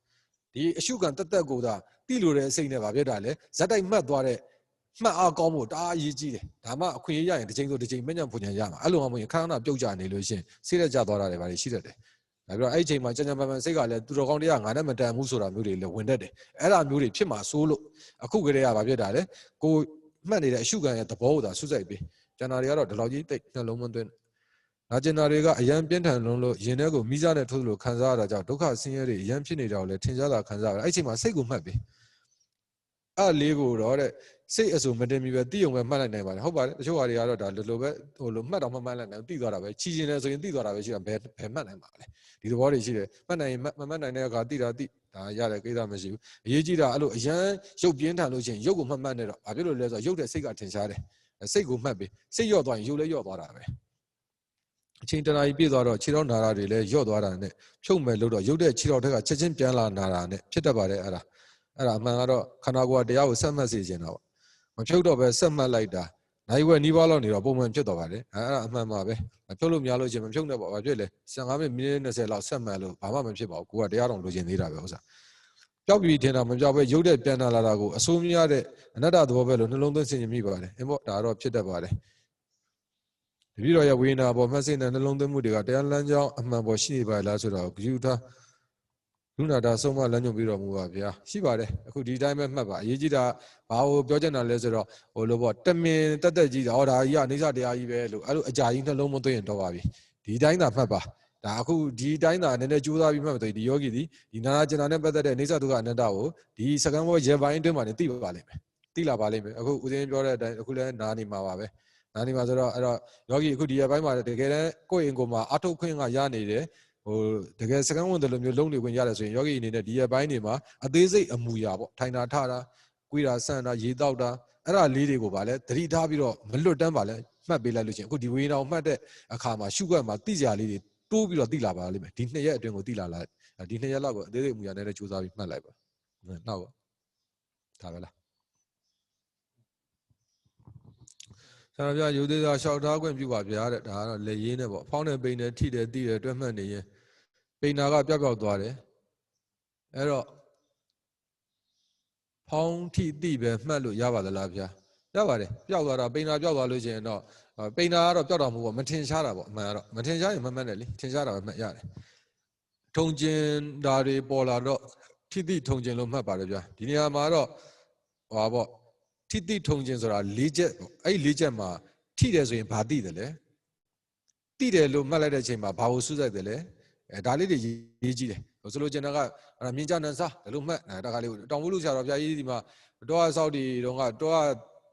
ဒီအရှုခံတက်ကိုသာတိလိုတဲ့အစိတ်နဲ့ဗာပြတာလေဇက်တိုက်မှတ်သွားတဲ့မှတ်အားကောင်းဖို့တအားအရေးကြီးတယ်ဒါမှအခွင့်အရေးရရင်တစ်ချိန်ဆိုတစ်ချိန်မညံ့ဖွညာရမှာအဲ့လိုမှမဟုတ်ရင်ခဏခဏပြုတ်ကြနေလို့ရှင်စိတ်ရက်ကြသွားတာတွေဗာရှိတတ်တယ်ဒါပြီးတော့အဲ့ဒီအချိန်မှာကြံပန်စိတ်ကလည်းသူတော်ကောင်းတရားငါနဲ့မတန်ဘူးဆိုတာမျိုးတွေလည်းဝင်တတ်တယ်အဲ့ဒါမျိုးတွေဖြစ်မှာစိုးလို့အခုကလေးကဗာပြတာလေကိုမှတ်နေတဲ့အရှုခံရဲ့သဘောကိုသာစွတ်စိုက်ပြီးကျန်တာတွေကတော့ဒီလောက်ကြီးတိတ်နှလုံးမသွင်းနာကျင်တာတွေကအယံပြင်းထန်လုံးလို့ရင်ထဲကိုမိစားနဲ့ထိုးလို့ခံစားရတာကြောင့်ဒုက္ခဆင်းရဲတွေအယံဖြစ်နေတာကိုလည်းထင်ရှားတာခံစားရတယ်အဲ့ဒီအချိန်မှာစိတ်ကိုမှတ်ပြီးအဲ့လေးကိုတော့တဲ့စိတ်အဆူမတင်မီပဲသိုံပဲမှတ်လိုက်နိုင်ပါတယ်ဟုတ်ပါတယ်တချို့ဟာတွေကတော့ဒါလိုပဲဟိုလိုမှတ်တော့မှတ်လိုက်နိုင်သိသွားတာပဲချီကျင်တယ်ဆိုရင်သိသွားတာပဲရှိတာဘယ်မှတ်နိုင်ပါလဲဒီသဘောတွေရှိတယ်မှတ်နိုင်ရင်မမှတ်နိုင်တဲ့အခါသိတာသိဒါရတဲ့ကိစ္စမရှိဘူးအရေးကြီးတာအဲ့လိုအယံရုပ်ပြင်းထန်လို့ရှိရင်ရုပ်ကိုမှတ်နေတော့ဘာဖြစ်လို့လဲဆိုတော့ရုပ်တဲ့စိတ်ကထင်ရှားတယ်စိတ်ကိုမှတ်ပြီးစိတ်လျော့သွားရင်ရုပ်လည်းလျော့သွားတာပဲအချိန်တနာကြီးပြည့်သွားတော့ခြေတော်နာတာတွေလည်းလျော့သွားတာနဲ့ဖြုတ်မယ်လို့တော့ရုပ်တဲ့ခြေတော်ထက်ကချက်ချင်းပြန်လာနာတာနဲ့ဖြစ်တတ်ပါတယ်အဲ့ဒါအမှန်ကတော့ခန္ဓာကိုယ်ကတရားကိုဆက်မှတ်စေချင်တာပေါ့မဖြုတ်တော့ပဲဆက်မှတ်လိုက်တာနိုင်ဝက်နီးပါးလောက်နေတော့ပုံမှန်ဖြစ်သွားပါတယ်အဲ့ဒါအမှန်ပါပဲမဖြုတ်လို့များလို့ချင်းမဖြုတ်နဲ့ပေါ့ဘာဖြစ်လဲ15မိနစ်20လောက်ဆက်မှတ်လို့ဘာမှမဖြစ်ပါဘူးကိုကတရားတော်လိုချင်သေးတာပဲဥစ္စာပျောက်ပြီးထင်တာမပျောက်ပဲရုပ်တဲ့ပြန်လာတာကိုအဆိုးများတဲ့အနတ္တသဘောပဲလို့နှလုံးသွင်းဆင်ခြင်မိပါတယ်အင်းပေါ့ဒါတော့ဖြစ်တတ်ပါတယ်တပည့်တော်ရဲ့ဝေဒနာပေါ်မှတ်စိတ်နဲ့နှလုံးသွင်းမှုတွေကတရားလမ်းကြောင်းအမှန်ပေါ်ရှိနေပါလားဆိုတော့ဂရုထား လူနာတာဆုံးမလမ်းညွှန်ပြီးတော်မူပါဗျာရှိပါတယ်အခုဒီတိုင်းပဲမှတ်ပါအရေးကြီးတာဘာကိုပြောချင်တာလဲဆိုတော့ဟိုလိုပေါ့တမင်တက်ကြီးတာဟောဒါကြီးကအိဋ္ဌတရားကြီးပဲလို့အဲ့လိုအကြာကြီးနှလုံးမသွင်းရင်တော့ပါပြီဒီတိုင်းသာမှတ်ပါဒါအခုဒီတိုင်းသာနည်းနည်းကြိုးစားပြီးမှတ်မယ်ဒီယောဂီဒီနာနာကျင်နာနဲ့ပတ်သက်တဲ့အိဋ္ဌဒုက္ခအနတ္တကိုဒီစကံဘောရေပိုင်းအတွင်းမှာနေသိပါလိမ့်မယ်သိလာပါလိမ့်မယ်အခုဦးဇင်းပြောတဲ့အတိုင်းအခုလည်းနားနေမှာပါပဲနားနေမှာဆိုတော့အဲ့တော့ယောဂီအခုဒီရေပိုင်းမှာတကယ်တမ်းကိုယ့်အင်ကိုမှာအထုတ်ခွင့်ကရနေတယ်ဟိုတကယ်စကံဝင်တယ်လို့မျိုးလုံးနေခွင့်ရတယ်ဆိုရင်ယောဂီအနေနဲ့ဒီရေပိုင်းတွေမှာအသေးစိတ်အမူအရာပေါ့ထိုင်တာထတာကွေးတာဆန့်တာရေတောက်တာအဲ့ဒါလေးတွေကိုဗာလဲသတိထားပြီးတော့မလွတ်တမ်းပါလဲမှတ်ပေးလိုက်လို့ချင်းအခုဒီဝေနာကိုမှတ်တဲ့အခါမှာရှုွက်မှာသိကြလေးတွေတိုးပြီးတော့သိလာပါလိမ့်မယ်ဒီ2ရက်အတွင်းကိုသိလာလိုက်ဒီ2ရက်လောက်ကိုအသေးစိတ်အမူအရာနဲ့လည်းစူးစမ်းပြီးမှတ်လိုက်ပါနောက်ပါဒါပဲလားဆရာပြရိုးသေးစွာရှောက်ထားခွင့်ပြုပါဗျာတဲ့ဒါကတော့လက်ရင်းနဲ့ပေါ့ဖောင်းနဲ့ပိန်နဲ့ထိတယ်တိတယ်တွဲမှတ်နေရင်ပိန်နာကပျောက်သွားတယ်အဲ့တော့ဖောင်းထိတိပဲမှတ်လို့ရပါသလားဗျာရပါတယ်ပျောက်သွားတာပိန်နာပျောက်သွားလို့ရှိရင်တော့ပိန်နာကတော့ပျောက်တော့မဟုတ်ဘူးမထင်ရှားတာပေါ့အမှန်ကတော့မထင်ရှားရင်မမှတ်နဲ့လေထင်ရှားတာပဲမှတ်ရတယ်ထုံကျင်တာတွေပေါ်လာတော့ထိတိထုံကျင်လို့မှတ်ပါတယ်ဗျာဒီနေရာမှာတော့ဟောပေါ့ထိတိထုံကျင်ဆိုတာ၄ချက်အဲ့၄ချက်မှာထိတယ်ဆိုရင်ဘာသိတယ်လဲသိတယ်လို့မှတ်လိုက်တဲ့အချိန်မှာဘာကိုစူးစိုက်တယ်လဲဒါလေးတွေရေးကြည့်တယ်ဆိုလိုချင်တာကမြင်ကြနန်းစားဒါလို့မှတ်ဒါကလေးကိုတောင်ဘူးလူဆရာတော်ဘုရားကြီးဒီမှာတောအဆောက်တီတုန်းကတောက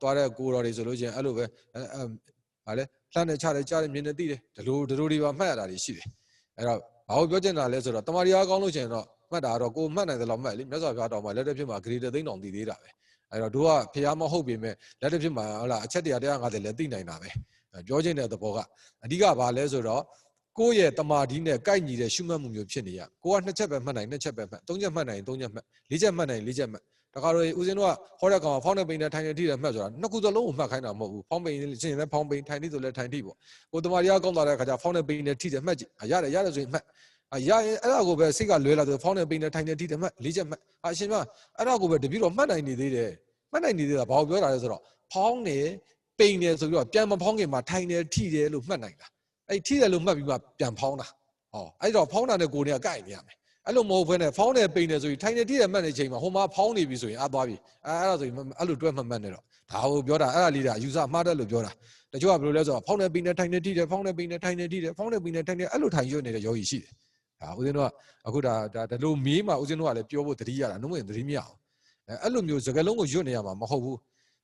သွားတဲ့ကိုတော်တွေဆိုလို့ချင်းအဲ့လိုပဲဟာလေလှမ်းနေချတယ်ကြားတယ်မြင်နေသိတယ်ဒီလိုတွေပါမှတ်ရတာတွေရှိတယ်အဲ့တော့ဘာကိုပြောချင်တာလဲဆိုတော့တမာရီအားကောင်းလို့ချင်းတော့မှတ်တာတော့ကိုမှတ်နိုင်တယ်လို့မှတ်လေမြတ်စွာဘုရားတော်မှာလက်တစ်ဖြစ်မှာဂရေတသိန်းတောင်သိသေးတာပဲအဲ့တော့တို့ကဖျားမဟုတ်ပေမဲ့လက်တစ်ဖြစ်မှာဟုတ်လားအချက်150လည်းသိနိုင်တာပဲပြောချင်တဲ့သဘောကအဓိကဘာလဲဆိုတော့ကိုယ့်ရဲ့တမာဒီနဲ့ကိုက်ညီတဲ့ရှုမှတ်မှုမျိုးဖြစ်နေရကိုက2ချက်ပဲမှတ်နိုင်2ချက်ပဲမှတ်3ချက်မှတ်နိုင်3ချက်မှတ်4ချက်မှတ်နိုင်4ချက်မှတ်တခါတော့ဦးဇင်းတို့ကဟောတဲ့ကောင်ဖောင်းတဲ့ပိန်နဲ့ထိုင်နေထိတယ်မှတ်ဆိုတာနှစ်ခုစလုံးကိုမှတ်ခိုင်းတာမဟုတ်ဘူးဖောင်းပိန်ချင်းလည်းဖောင်းပိန်ထိုင်ထိဆိုလည်းထိုင်ထိပေါ့ကိုတမာရီကကောင်းသွားတဲ့ခါကျဖောင်းတဲ့ပိန်နဲ့ထိတယ်မှတ်ကြည့်ရတယ်ဆိုရင်မှတ်ရရင်အဲ့ဒါကိုပဲစိတ်ကလွဲလာဆိုဖောင်းတဲ့ပိန်နဲ့ထိုင်နေထိတယ်မှတ်4ချက်မှတ်အရှင်မအဲ့ဒါကိုပဲတပည့်တော်မှတ်နိုင်နေသေးတယ်မှတ်နိုင်နေသေးတာဘာကိုပြောတာလဲဆိုတော့ဖောင်းနေပိန်နေဆိုပြီးတော့ပြန်မဖောင်းခင်မှာထိုင်နေထိတယ်လို့မှတ်နိုင်တာအဲ့ထိတယ်လို့မှတ်ပြီးမှပြန်ဖောင်းတာဟောအဲ့တော့ဖောင်းတာနဲ့ကိုယ်နဲ့ကိုက်နေရမယ်အဲ့လိုမဟုတ်ဘဲနဲ့ဖောင်းနေပိန်နေဆိုရင်ထိုင်နေထိတယ်မှတ်နေချိန်မှာဟိုမှာဖောင်းနေပြီဆိုရင်အသွားပြီအဲ့ဒါဆိုရင်အဲ့လိုတွဲမှတ်နေတော့ဒါကိုပြောတာအဲ့ဒါလေးဒါယူဆမှားတယ်လို့ပြောတာတချို့ကဘယ်လိုလဲဆိုတော့ဖောင်းနေပိန်နေထိုင်နေထိတယ်ဖောင်းနေပိန်နေထိုင်နေထိတယ်ဖောင်းနေပိန်နေထိုင်နေအဲ့လိုထိုင်ရွတ်နေတဲ့ယောဂီရှိတယ်ဒါဦးဇင်းတို့ကအခုဒါဒီလိုမေးမှဦးဇင်းတို့ကလည်းပြောဖို့သတိရတာနှုတ်ဝင်သတိမရအောင်အဲ့လိုမျိုးစကားလုံးကိုရွတ်နေရမှာမဟုတ်ဘူး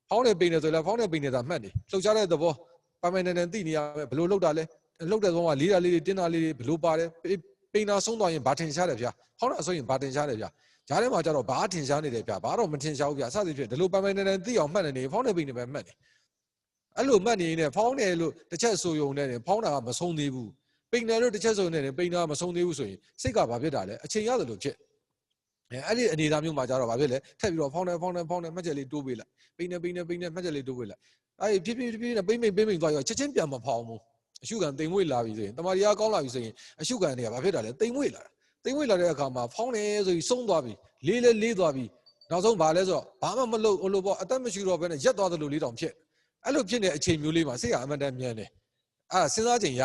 ဖောင်းနေပိန်နေဆိုလည်းဖောင်းနေပိန်နေတာမှတ်နေလှုပ်ရှားတဲ့သဘောပိုင်ပိုင်နေသိနေရမယ်ဘယ်လိုလှုပ်တာလဲလှုပ်တဲ့သုံးကလေးတာလေးတွေတင်းတာလေးတွေဘယ်လိုပါတယ်ပိန်နာဆုံးသွားရင်ဘာထင်ရှားတယ်ဗျာဖောင်းတာဆိုရင်ဘာထင်ရှားတယ်ဗျာဂျားထဲမှာကျတော့ဘာထင်ရှားနေတယ်ဗျာဘာတော့မထင်ရှားဘူးဗျာအစသဖြင့်ဒီလိုပိုင်ပိုင်နေသိအောင်မှတ်နေဖောင်းနေပိန်နေပဲမှတ်နေအဲ့လိုမှတ်နေနေဖောင်းတယ်လို့တစ်ချက်ဆိုယုံနေတယ်ဖောင်းတာကမဆုံးသေးဘူးပိန်တယ်လို့တစ်ချက်ဆိုနေတယ်ပိန်တာမဆုံးသေးဘူးဆိုရင်စိတ်ကဘာဖြစ်တာလဲအချိန်ရတယ်လို့ဖြစ်အဲ့ဒီအနေအထားမျိုးမှာကျတော့ဘာဖြစ်လဲထက်ပြီးတော့ဖောင်းတယ်မှတ်ချက်လေးတိုးပေးလိုက်ပိန်နေမှတ်ချက်လေးတိုးပေးလိုက်အဲ့ဖြည်းနဲ့ပိန်သွားရောချက်ချင်းပြန်မဖောင်းဘူးအရှုခံတိမ်မွေ့လာပြီဆိုရင်တမာရီအားကောင်းလာပြီဆိုရင်အရှုခံတွေကဘာဖြစ်တာလဲတိမ်မွေ့လာတဲ့အခါမှာဖောင်းတယ်ဆိုပြီးဆုံးသွားပြီလေးသွားပြီနောက်ဆုံးဘာလဲဆိုတော့ဘာမှမလုပ်ဟိုလိုပေါ့အသက်မရှိတော့ဘဲနဲ့ရက်သွားသလိုလေးတောင်ဖြစ်အဲ့လိုဖြစ်နေတဲ့အချိန်မျိုးလေးမှာစိတ်ကအမှန်တမ်းမြန်တယ်အဲ့စဉ်းစားချိန်ရ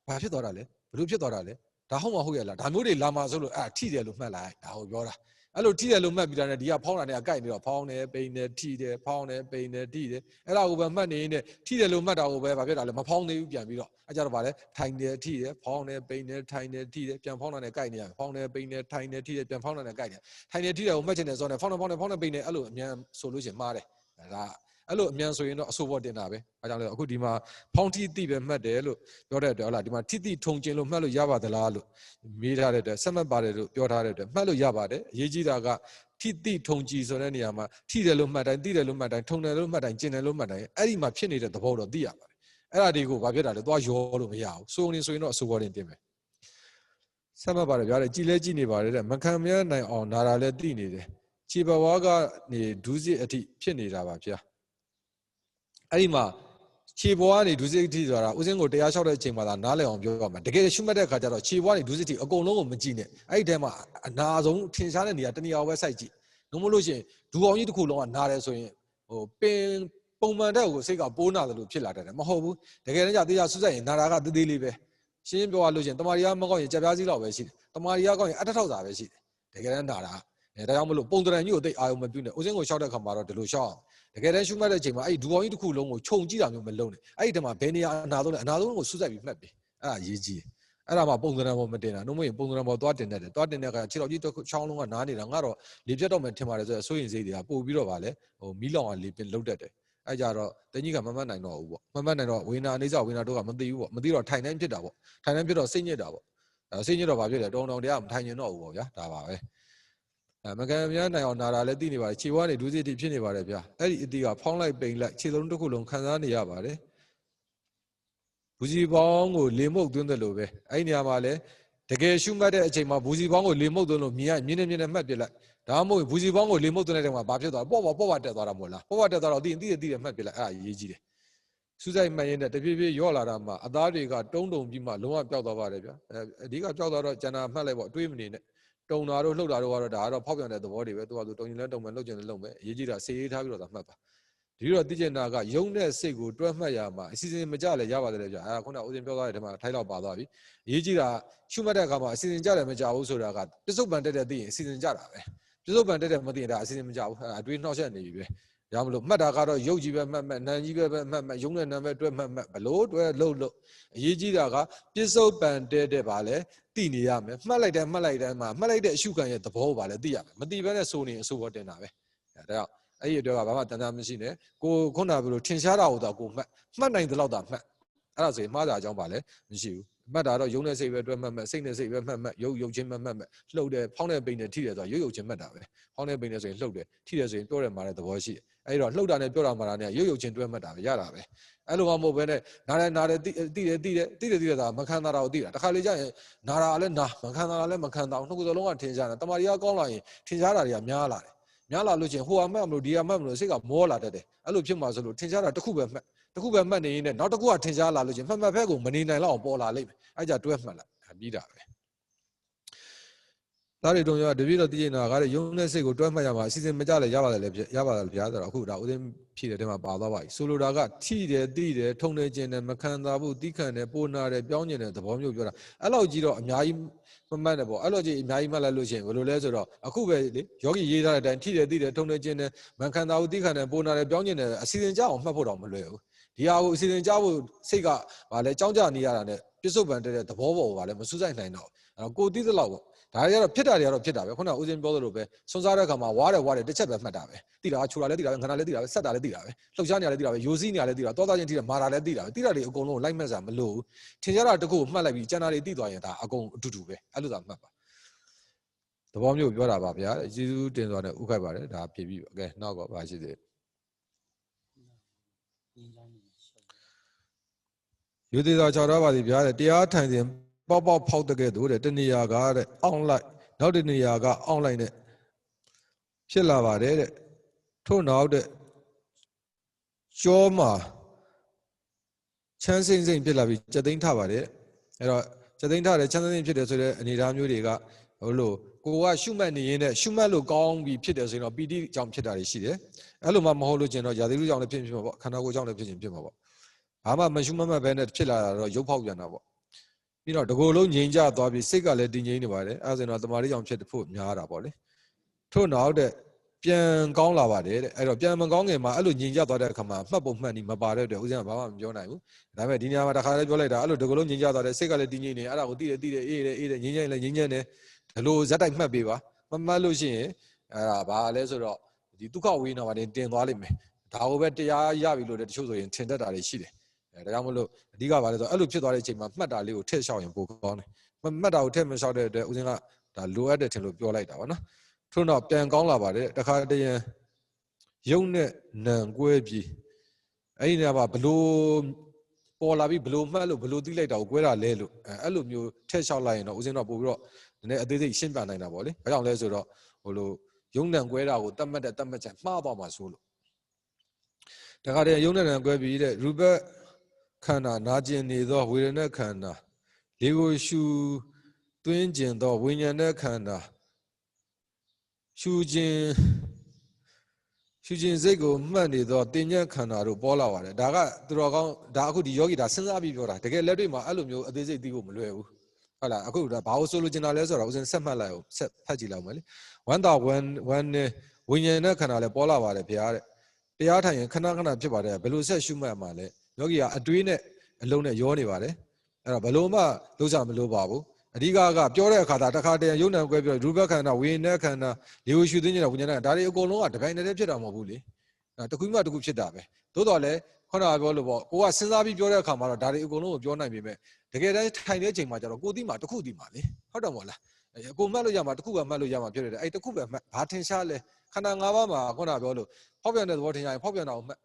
ဘာဖြစ်သွားတာလဲဘလို့ဖြစ်သွားတာလဲဒါဟုတ်မဟုတ်ရလားဒါမျိုးတွေလာမှာဆိုလို့အဲ့ထိတယ်လို့မှတ်လိုက်ဒါကိုပြောတာအဲ့လိုထိတယ်လို့မှတ်ပြီးတာနဲ့ဒီကဖောင်းတာနဲ့ကိုက်နေတော့ဖောင်းတယ်ပိန်တယ်ထိတယ်ဖောင်းတယ်ပိန်တယ်ထိတယ်အဲ့ဒါကိုပဲမှတ်နေနေထိတယ်လို့မှတ်တာကိုပဲဘာဖြစ်တာလဲမဖောင်းသေးဘူးပြန်ပြီးတော့အဲ့ကြတော့ဗာလဲထိုင်တယ်ထိတယ်ဖောင်းတယ်ပိန်တယ်ထိုင်တယ်ထိတယ်ပြန်ဖောင်းတာနဲ့ကိုက်နေရဖောင်းတယ်ပိန်တယ်ထိုင်တယ်ထိတယ်ပြန်ဖောင်းတာနဲ့ကိုက်နေထိုင်တယ်ထိတယ်ကိုမှတ်ချင်တယ်ဆိုတော့ဖောင်းတယ်ပိန်တယ်အဲ့လိုအမြန်ဆိုလို့ရှိရင်မှားတယ်ဒါအဲ့လိုအမြန်ဆိုရင်တော့အဆိုးပေါ်တင်တာပဲအဲကြောင့်လေအခုဒီမှာဖောင်းထိတိပဲမှတ်တယ်လို့ပြောတဲ့အတွက်ဟုတ်လားဒီမှာထိတိထုံကျင်လို့မှတ်လို့ရပါသလားလို့မေးထားတဲ့အတွက်ဆက်မှတ်ပါတယ်လို့ပြောထားတဲ့အတွက်မှတ်လို့ရပါတယ်အရေးကြီးတာကထိတိထုံကြည်ဆိုတဲ့နေရာမှာထိတယ်လို့မှတ်တိုင်းသိတယ်လို့မှတ်တိုင်းထုံတယ်လို့မှတ်တိုင်းကျင်တယ်လို့မှတ်တိုင်းအဲ့ဒီမှာဖြစ်နေတဲ့သဘောတော့သိရပါတယ်အဲ့ဒါတွေကိုဘာဖြစ်တာလဲသွားရောလို့မရဘူးစိုးနေဆိုရင်တော့အဆိုးပေါ်တင်တင်မယ်ဆက်မှတ်ပါတယ်ဗျာကြည်လဲကြည်နေပါတယ်တဲ့မခံမရနိုင်အောင်နာတာလဲသိနေတယ်ခြေဘဝကနေဒုစရိုက်အထိဖြစ်နေတာပါဗျာအဲ့ဒီမှာခြေပေါ်ကနေဒုစရိုက်ထိဆိုတာဦးစင်းကိုတရားလျှောက်တဲ့အချိန်မှာသာနားလည်အောင်ပြောရမှာတကယ်ရှုမှတ်တဲ့အခါကျတော့ခြေပေါ်ကနေဒုစရိုက်ထိအကုန်လုံးကိုမကြည့်နဲ့အဲ့ဒီထဲမှာအနာဆုံးထင်ရှားတဲ့နေရာတနေရာပဲစိုက်ကြည့်နှုံးမလို့ရှိရင်ဒူအောင်ကြီးတစ်ခုလုံးကနားတယ်ဆိုရင်ဟိုပင်ပုံမှန်တဲ့ကိုစိတ်ကပိုးနာတယ်လို့ဖြစ်လာတယ်မဟုတ်ဘူးတကယ်တမ်းကျတရားဆုစိုက်ရင်နာတာကသေးသေးလေးပဲရှင်းပြောရလို့ရှိရင်တမာရီကမကောင်းရင်ကြက်ပြားစည်းလောက်ပဲရှိတယ်တမာရီကကောင်းရင်အထထောက်စာပဲရှိတယ် တကယ်တမ်းနာတာဒါကြောင့်မလို့ပုံတရံကြီးကိုတိတ်အာရုံမပြုနဲ့ဦးစင်းကိုရှောက်တဲ့ခါမှာတော့ဒီလိုရှောက်အောင်တကယ်တမ်းရှုမှတ်တဲ့အချိန်မှာအဲ့ဒီဒူအောင်ကြီးတစ်ခုလုံးကိုခြုံကြည့်တာမျိုးမလုပ်နဲ့အဲ့ဒီတမှာဘယ်နေရာအနာဆုံးလဲအနာဆုံးကိုစုစိုက်ပြီးမှတ်ပြီအဲ့ဒါရေးကြည့်အဲ့ဒါမှပုံစံပေါ်မတင်တာနှုတ်မရင်ပုံစံပေါ်သွားတင်တယ်သွားတင်တဲ့အခါခြေတော်ကြီးချောင်းလုံးကနားနေတာငါတော့လေပြတ်တော့မှထင်ပါတယ်ဆိုတော့စိုးရင်စိတ်တွေကပို့ပြီးတော့ဗာလဲဟိုမီးလောင်အောင်လေပင်လုတ်တတ်တယ်အဲ့ကြတော့တကြီးကမမှတ်နိုင်တော့ဘူးပေါ့မမှတ်နိုင်တော့ဝေနာအနေစဝေနာတို့ကမသိဘူးပေါ့မသိတော့ထိုင်တိုင်းဖြစ်တာပေါ့ထိုင်တိုင်းဖြစ်တော့စိတ်ညစ်တာပေါ့စိတ်ညစ်တော့ဗာဖြစ်တယ်တောင်းတောင်းတရားမထိုင်ကျင်တော့ဘူးပေါ့ဗျာဒါပါပဲမကန်များနိုင်အောင်နာတာလည်းသိနေပါတယ်ခြေဝါးနေဒူးစစ်တိဖြစ်နေပါတယ်ဗျာအဲ့ဒီအတီးကဖောင်းလိုက်ပိန်လိုက်ခြေလုံးတစ်ခုလုံးခံစားနေရပါတယ်ဘူစီပေါင်းကိုလေမုတ်သွင်းတယ်လို့ပဲအဲ့ဒီနေရာမှာလည်းတကယ်ရှုမှတ်တဲ့အချိန်မှာဘူစီပေါင်းကိုလေမုတ်သွင်းလို့မြင်နေမှတ်ပြလိုက်ဒါမှမဟုတ်ဘူစီပေါင်းကိုလေမုတ်သွင်းတဲ့ချိန်မှာဘာဖြစ်သွားလဲပေါ့တက်သွားတာမဟုတ်လားပေါ့တက်သွားတော့သိရင်သိတယ်မှတ်ပြလိုက်အဲ့ဒါရေးကြည့်တယ်စူးစိုက်မှတ်ရင်းနဲ့တဖြည်းဖြည်းရော့လာတာမှအသားတွေကတုံးပြီးမှလုံးဝပျောက်သွားပါတယ်ဗျာအဓိကပျောက်သွားတော့ကျန်တာမှတ်လိုက်ပေါ့အတွေးမနေနဲ့တုံတာတို့လှုပ်တာတို့ကတော့ဒါကတော့ဖောက်ပြန်တဲ့သဘောတွေပဲသူကသူတုံရင်လဲတုံမယ်လှုပ်ကျင်လဲလှုပ်မယ်အရေးကြီးတာစေရေးထားပြီးတော့သာမှတ်ပါဒီတော့သိကျင်တာကယုံတဲ့စိတ်ကိုတွဲမှတ်ရမှာအစီအစဉ်မကြလဲရပါတယ်လေဗျာခုနကဦးစင်ပြောသွားတဲ့ထဲမှာထိုက်တော့ပါသွားပြီအရေးကြီးတာရှုမှတ်တဲ့အခါမှာအစီအစဉ်ကြတယ်မကြဘူးဆိုတာကပစ္စုပန်တက်တဲ့သိရင်အစီအစဉ်ကြတာပဲပစ္စုပန်တက်တဲ့မသိရင်ဒါအစီအစဉ်မကြဘူးအတွေးနှောက်ယှက်နေပြီပဲဒါမလို့မှတ်တာကတော့ရုပ်ကြီးပဲမှတ်နာမ်ကြီးပဲမှတ်ယုံတဲ့နာမ်ပဲတွဲမှတ်ဘလို့တွဲလှုပ်အရေးကြီးတာကပစ္စုပန်တက်တဲ့ပါလဲသိနေရမယ်မှတ်လိုက်တိုင်းမှာမှတ်လိုက်တဲ့အရှုခံရဲ့သဘောပါလဲသိရမယ်မသိဘဲနဲ့စိုးနေအစိုးပေါ်တင်တာပဲဒါကြောင့်အဲ့ဒီအတွက်ကဘာမှတန်တာမရှိနဲ့ကိုခုနကဘယ်လိုထင်ရှားတာကိုတော့ကိုမှတ်နိုင်တဲ့လောက်တာမှတ်အဲ့ဒါဆိုရင်မှားတာအကြောင်းပါလဲမရှိဘူးမှတ်တာတော့ယုံတဲ့စိတ်ပဲတွဲမှတ်စိတ်နဲ့စိတ်ပဲမှတ်ရုပ်ချင်းမှတ်လှုပ်တယ်ဖောင်းတဲ့ပိန်နဲ့ထိတယ်ဆိုတော့ရုပ်ချင်းမှတ်တာပဲဖောင်းတဲ့ပိန်နဲ့ဆိုရင်လှုပ်တယ်ထိတယ်ဆိုရင်ပြောတယ်မှာတဲ့သဘောရှိတယ်အဲ့တော့လှုပ်တာနဲ့ပြောတာမှာနဲ့ရုပ်ချင်းတွဲမှတ်တာပဲရတာပဲအဲ့လိုမှမဟုတ်ဘဲနဲ့နားတယ်သိတယ်ဒါမခံတာတော့သိတာတခါလေကြာရင်နာတာလည်းနာမခံတာလည်းမခံတာနှုတ်ကလုံးကထင်ရှားတယ်တမာရီကကောင်းလာရင်ထင်ရှားတာတွေကများလာတယ်များလာလို့ချင်းဟိုအမှတ်မလို့ဒီအမှတ်မလို့စိတ်ကမောလာတတ်တယ်အဲ့လိုဖြစ်မှာဆိုလို့ထင်ရှားတာတစ်ခုပဲမှတ်နေရင်လည်းနောက်တစ်ခုကထင်ရှားလာလို့ချင်းမှတ်ဖက်ကိုမနေနိုင်လောက်အောင်ပေါ်လာလိမ့်မယ်အဲ့ကြတွဲမှတ်လိုက်ပြီးတာပဲသားတွေတုံရတပည့်တော်သိနေတာကလည်းယုံတဲ့စိတ်ကိုတွဲမှတ်ရမှာအစီအစဉ်မကြလဲရပါတယ်ဗျာဆိုတော့အခုဒါဦးသိန်းဖြည့်တဲ့ထဲမှာပါသွားပါပြီဆိုလိုတာကထိတယ်သိတယ်ထုံနေခြင်းတယ်မခံတာဘူးတိခံတယ်ပိုနာတယ်ပြောင်းကျင်တယ်သဘောမျိုးပြောတာအဲ့လောက်ကြီးတော့အများကြီးမမှတ်နဲ့ပေါ့အဲ့လိုကြီးအများကြီးမှတ်လိုက်လို့ရှိရင်ဘယ်လိုလဲဆိုတော့အခုပဲလေယောဂီရေးထားတဲ့အတိုင်းထိတယ်သိတယ်ထုံနေခြင်းတယ်မခံတာဘူးတိခံတယ်ပိုနာတယ်ပြောင်းကျင်တယ်အစီအစဉ်ကြအောင်မှတ်ဖို့တော့မလွယ်ဘူးဒီဟာကိုအစီအစဉ်ကြဖို့စိတ်ကဗာလဲကြောင်းကြနေရတာနဲ့ပြစ္ဆုတ်ပန်တဲ့သဘောပေါ်ဗာလဲမစူးစိုက်နိုင်တော့အဲ့ကိုသိသလောက်ပေါ့ဒါတွေကတော့ဖြစ်တာတွေကတော့ဖြစ်တာပဲခုနကဦးစင်းပြောသလိုပဲစွန်စားတဲ့အခါမှာဝါတယ်တစ်ချက်ပဲမှတ်တာပဲသိတာကခြူတာလည်းသိတာပဲငနာလည်းသိတာပဲဆက်တာလည်းသိတာပဲလှုပ်ရှားနေရလည်းသိတာပဲယိုစီးနေရလည်းသိတာတောသားချင်းသိတယ်မာတာလည်းသိတာပဲသိတာတွေအကုန်လုံးလိုက်မှတ်စားမလို့ထင်ရှားတာတခုကိုမှတ်လိုက်ပြီးကျန်တာတွေသိသွားရင်ဒါအကုန်အတူတူပဲအဲ့လိုသာမှတ်ပါသဘောမျိုးပြောတာပါဗျာကျေးဇူးတင်စွာနဲ့ဥခိုက်ပါတယ်ဒါဖြည့်ပြီးโอเคနောက်ကပါရှိသေးယူသေးသာ6ပါးပါဗျာတရားထိုင်စဉ်ပေါက်ဖောက်တဲ့ကဲ့သို့တဲ့တဏှာကတဲ့အောင့်လိုက်နောက်တဏှာကအောင့်လိုက်နဲ့ဖြစ်လာပါတယ်တဲ့ထို့နောက်တဲ့ကြောမှာချမ်းစိမ့်ဖြစ်လာပြီးစက်သိမ်းထပါတယ်အဲ့တော့စက်သိမ်းထတယ်ချမ်းစိမ့်ဖြစ်တယ်ဆိုတဲ့အနေအထားမျိုးတွေကဟိုလိုကိုကရှုမှတ်နေရင်နဲ့ရှုမှတ်လို့ကောင်းပြီးဖြစ်တယ်ဆိုရင်တော့ပီတိကြောင့်ဖြစ်တာတွေရှိတယ်အဲ့လိုမှမဟုတ်လို့ကျင်တော့ယာတိလူကြောင့်လည်းဖြစ်မှာပေါ့ခန္ဓာကိုယ်ကြောင့်လည်းဖြစ်မှာပေါ့ဘာမှမရှုမှတ်ဘဲနဲ့ဖြစ်လာတာတော့ရုပ်ဖောက်ပြန်တာပေါ့ပြီးတော့တကူလုံးငြိမ်ကြသွားပြီးစိတ်ကလည်းတည်ငြိမ်နေပါတယ်အဲဒါဆိုရင်တော့တမာရီကြောင့်ဖြစ်ဖို့များတာပေါ့လေထို့နောက်တဲ့ပြန်ကောင်းလာပါတယ်တဲ့အဲ့တော့ပြန်မကောင်းခင်မှာအဲ့လိုငြိမ်ကြသွားတဲ့အခါမှာမှတ်ပုံမှတ်နေမပါတဲ့အတွက်ဦးဇင်းကဘာမှမပြောနိုင်ဘူးဒါပေမဲ့ဒီနေရာမှာတစ်ခါလည်းပြောလိုက်တာအဲ့လိုတကူလုံးငြိမ်ကြသွားတဲ့စိတ်ကလည်းတည်ငြိမ်နေအဲ့ဒါကိုသိတယ်အေးတယ်ငြိမ်တယ်ဒီလိုဇက်တိုက်မှတ်ပေးပါမှတ်လို့ရှိရင်အဲ့ဒါဘာလဲဆိုတော့ဒီဒုက္ခဝေဒနာတွေတင်သွားလိမ့်မယ်ဒါကိုပဲတရားရပြီလို့တချို့ဆိုရင်ထင်တတ်တာတွေရှိတယ်ဒါကြောင့်မလို့အဓိကဘာလဲဆိုတော့အဲ့လိုဖြစ်သွားတဲ့အချိန်မှာမှတ်တာလေးကိုထည့်လျှောက်ရင်ပိုကောင်းတယ်မှတ်တာကိုထည့်မလျှောက်တဲ့အတွက်ဦးဇင်းကဒါလိုအပ်တယ်ထင်လို့ပြောလိုက်တာပါနော်ထို့နောက်ပြန်ကောင်းလာပါတယ်တခါတရံရုပ်နဲ့နံကွဲပြီးအဲ့ဒီနေရာမှာဘလို့ပေါ်လာပြီးဘလို့မှတ်လို့ဘလို့သိလိုက်တာကိုကွဲတာလဲလို့အဲ့လိုမျိုးထည့်လျှောက်လိုက်ရင်တော့ဦးဇင်းတော့ပို့ပြီးတော့နည်းနည်းအသေးစိတ်ရှင်းပြနိုင်တာပေါ့လေဘာကြောင့်လဲဆိုတော့ဟိုလိုရုပ်နံကွဲတာကိုတတ်မှတ်ချက်မှားသွားမှာဆိုလို့တခါတည်းရုပ်နဲ့နံကွဲပြီးတဲ့ရူပခန္ဓာနာကျင်နေသောဝေဒနာခန္ဓာလေကိုရှုသွင်းကျင်သောဝိညာဉ်နဲ့ခန္ဓာရှုခြင်းစိတ်ကိုမှတ်နေသောတင်ညက်ခန္ဓာတို့ပေါ်လာပါတယ်ဒါကသူတော်ကောင်းဒါအခုဒီယောဂီဒါစဉ်းစားပြီးပြောတာတကယ်လက်တွေ့မှာအဲ့လိုမျိုးအသေးစိတ်သိဖို့မလွယ်ဘူး ဟုတ်လားအခုဒါဘာလို့ဆိုလိုချင်တာလဲဆိုတော့ဦးဇင်းဆက်မှတ်လိုက်အောင်ဆက်ဖတ်ကြည့်လိုက်မယ်လေဝမ်းသာဝမ်းနဲ့ဝိညာဉ်နဲ့ခန္ဓာလည်းပေါ်လာပါတယ်ဗျာတဲ့တရားထိုင်ရင်ခဏခဏဖြစ်ပါတယ်ဘယ်လိုဆက်ရှုမှတ်မှာလဲယောဂီကအတွေးနဲ့အလုံးနဲ့ရောနေပါတယ်အဲ့တော့ဘယ်လိုမှလုံးစားမလို့ပါဘူးအဓိကပြောတဲ့အခါတခါတည်းရုပ်နာကွဲပြောရူပခန္ဓာဝိညာဉ်ခန္ဓာလေဝရှုသိနေတာဝိညာဉ်ဒါတွေအကုန်လုံးကတပိုင်းတည်းဖြစ်တာမဟုတ်ဘူးလေတခုမှတခုဖြစ်တာပဲသို့တော်လည်းခုနကပြောလို့ပေါ့ကိုကစဉ်းစားပြီးပြောတဲ့အခါမှာတော့ဒါတွေအကုန်လုံးကိုပြောနိုင်ပြီမဲ့တကယ်တမ်းထိုင်တဲ့အချိန်မှာကျတော့ကိုသိမှတခုသိမှလေဟုတ်တယ်မို့လားအကုန်မှတ်လို့ရမှာတခုပဲမှတ်လို့ရမှာဖြစ်တယ်အဲ့တခုပဲမှတ်ဘာထင်ရှားလဲခန္ဓာ၅ပါးမှာခုနကပြောလို့ဖောက်ပြန်တဲ့သဘောထင်ကြရင်ဖောက်ပြန်တာကိုမှတ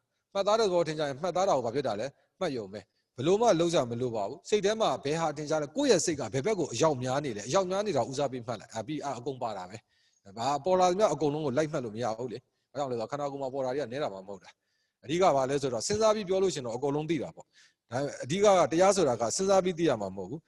်သားတဲ့သဘောထင်ကြရင်မှတ်သားတာကိုဘာဖြစ်တာလဲမှတ်ယုံပဲဘလို့မှလုံးစားမလို့ပါဘူးစိတ်ထဲမှာဘယ်ဟာထင်ရှားလဲကိုယ့်ရဲ့စိတ်ကဘယ်ဘက်ကိုအရောက်များနေလဲအရောက်များနေတာဦးစားပေးမှတ်လိုက်ပြီးအကုန်ပါတာပဲဘာပေါ်လာသမျှအကုန်လုံးကိုလိုက်မှတ်လို့မရဘူးလေဘာကြောင့်လဲဆိုတော့ခန္ဓာကိုယ်မှာပေါ်တာတွေကနဲတာမှမဟုတ်တာအဓိကဘာလဲဆိုတော့စဉ်းစားပြီးပြောလို့ရှင်တော့အကုန်လုံးသိတာပေါ့ဒါအဓိကတရားဆိုတာကစဉ်းစားပြီးသိရမှာမဟုတ်ဘူး